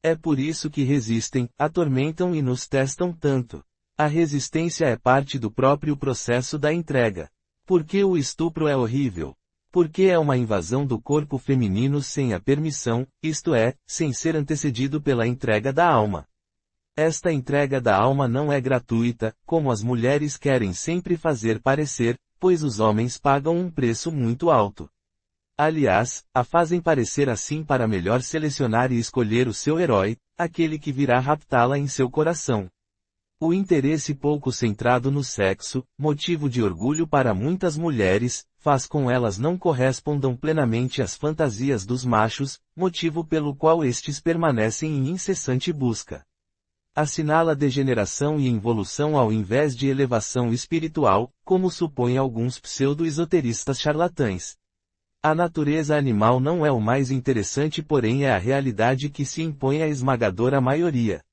É por isso que resistem, atormentam e nos testam tanto. A resistência é parte do próprio processo da entrega. Por que o estupro é horrível? Porque é uma invasão do corpo feminino sem a permissão, isto é, sem ser antecedido pela entrega da alma. Esta entrega da alma não é gratuita, como as mulheres querem sempre fazer parecer, pois os homens pagam um preço muito alto. Aliás, a fazem parecer assim para melhor selecionar e escolher o seu herói, aquele que virá raptá-la em seu coração. O interesse pouco centrado no sexo, motivo de orgulho para muitas mulheres, faz com elas não correspondam plenamente às fantasias dos machos, motivo pelo qual estes permanecem em incessante busca. Assinala degeneração e involução ao invés de elevação espiritual, como supõem alguns pseudo-esoteristas charlatães. A natureza animal não é o mais interessante, porém é a realidade que se impõe à esmagadora maioria.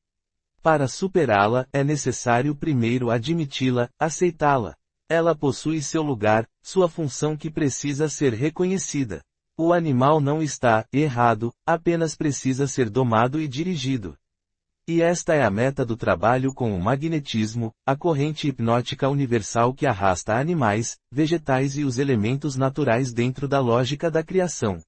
Para superá-la, é necessário primeiro admiti-la, aceitá-la. Ela possui seu lugar, sua função que precisa ser reconhecida. O animal não está errado, apenas precisa ser domado e dirigido. E esta é a meta do trabalho com o magnetismo, a corrente hipnótica universal que arrasta animais, vegetais e os elementos naturais dentro da lógica da criação.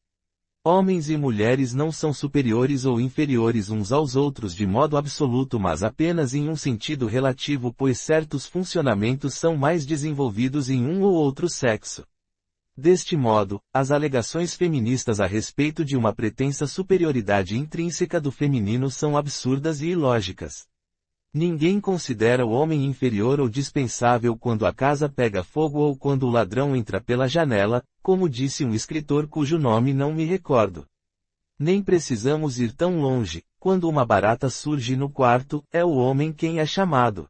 Homens e mulheres não são superiores ou inferiores uns aos outros de modo absoluto, mas apenas em um sentido relativo, pois certos funcionamentos são mais desenvolvidos em um ou outro sexo. Deste modo, as alegações feministas a respeito de uma pretensa superioridade intrínseca do feminino são absurdas e ilógicas. Ninguém considera o homem inferior ou dispensável quando a casa pega fogo ou quando o ladrão entra pela janela, como disse um escritor cujo nome não me recordo. Nem precisamos ir tão longe, quando uma barata surge no quarto, é o homem quem é chamado.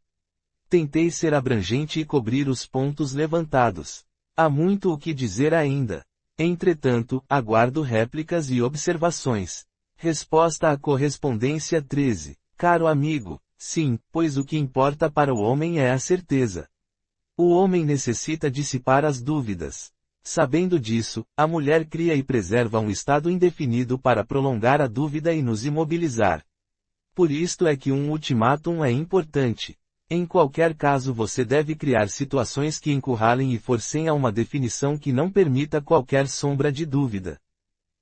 Tentei ser abrangente e cobrir os pontos levantados. Há muito o que dizer ainda. Entretanto, aguardo réplicas e observações. Resposta à correspondência 13. Caro amigo, sim, pois o que importa para o homem é a certeza. O homem necessita dissipar as dúvidas. Sabendo disso, a mulher cria e preserva um estado indefinido para prolongar a dúvida e nos imobilizar. Por isto é que um ultimátum é importante. Em qualquer caso você deve criar situações que encurralem e forcem a uma definição que não permita qualquer sombra de dúvida.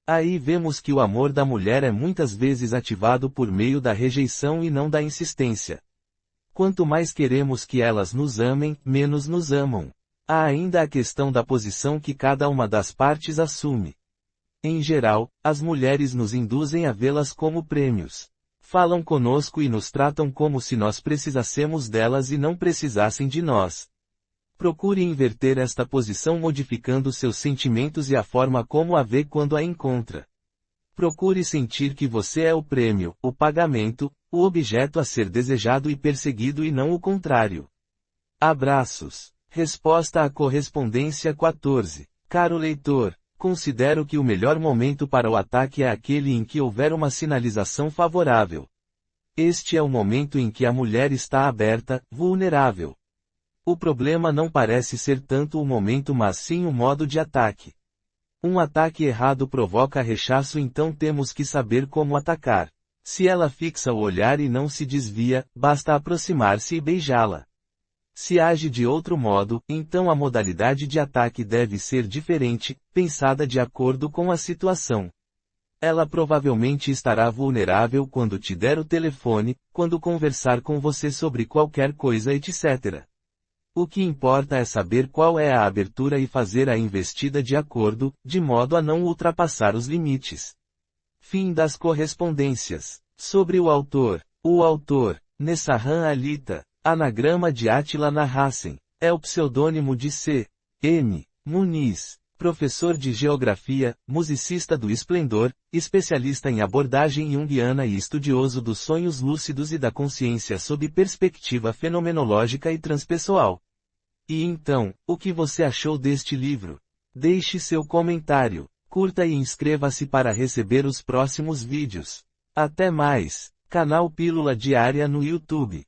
Aí vemos que o amor da mulher é muitas vezes ativado por meio da rejeição e não da insistência. Quanto mais queremos que elas nos amem, menos nos amam. Há ainda a questão da posição que cada uma das partes assume. Em geral, as mulheres nos induzem a vê-las como prêmios. Falam conosco e nos tratam como se nós precisássemos delas e não precisassem de nós. Procure inverter esta posição modificando seus sentimentos e a forma como a vê quando a encontra. Procure sentir que você é o prêmio, o pagamento, o objeto a ser desejado e perseguido e não o contrário. Abraços. Resposta à correspondência 14. Caro leitor, considero que o melhor momento para o ataque é aquele em que houver uma sinalização favorável. Este é o momento em que a mulher está aberta, vulnerável. O problema não parece ser tanto o momento mas sim o modo de ataque. Um ataque errado provoca rechaço, então temos que saber como atacar. Se ela fixa o olhar e não se desvia, basta aproximar-se e beijá-la. Se age de outro modo, então a modalidade de ataque deve ser diferente, pensada de acordo com a situação. Ela provavelmente estará vulnerável quando te der o telefone, quando conversar com você sobre qualquer coisa, etc. O que importa é saber qual é a abertura e fazer a investida de acordo, de modo a não ultrapassar os limites. Fim das correspondências. Sobre o autor. O autor, Nessahan Alita, anagrama de Átila Narhasen, é o pseudônimo de C. M. Muniz, professor de geografia, musicista do esplendor, especialista em abordagem junguiana e estudioso dos sonhos lúcidos e da consciência sob perspectiva fenomenológica e transpessoal. E então, o que você achou deste livro? Deixe seu comentário, curta e inscreva-se para receber os próximos vídeos. Até mais! Canal Pílula Diária no YouTube.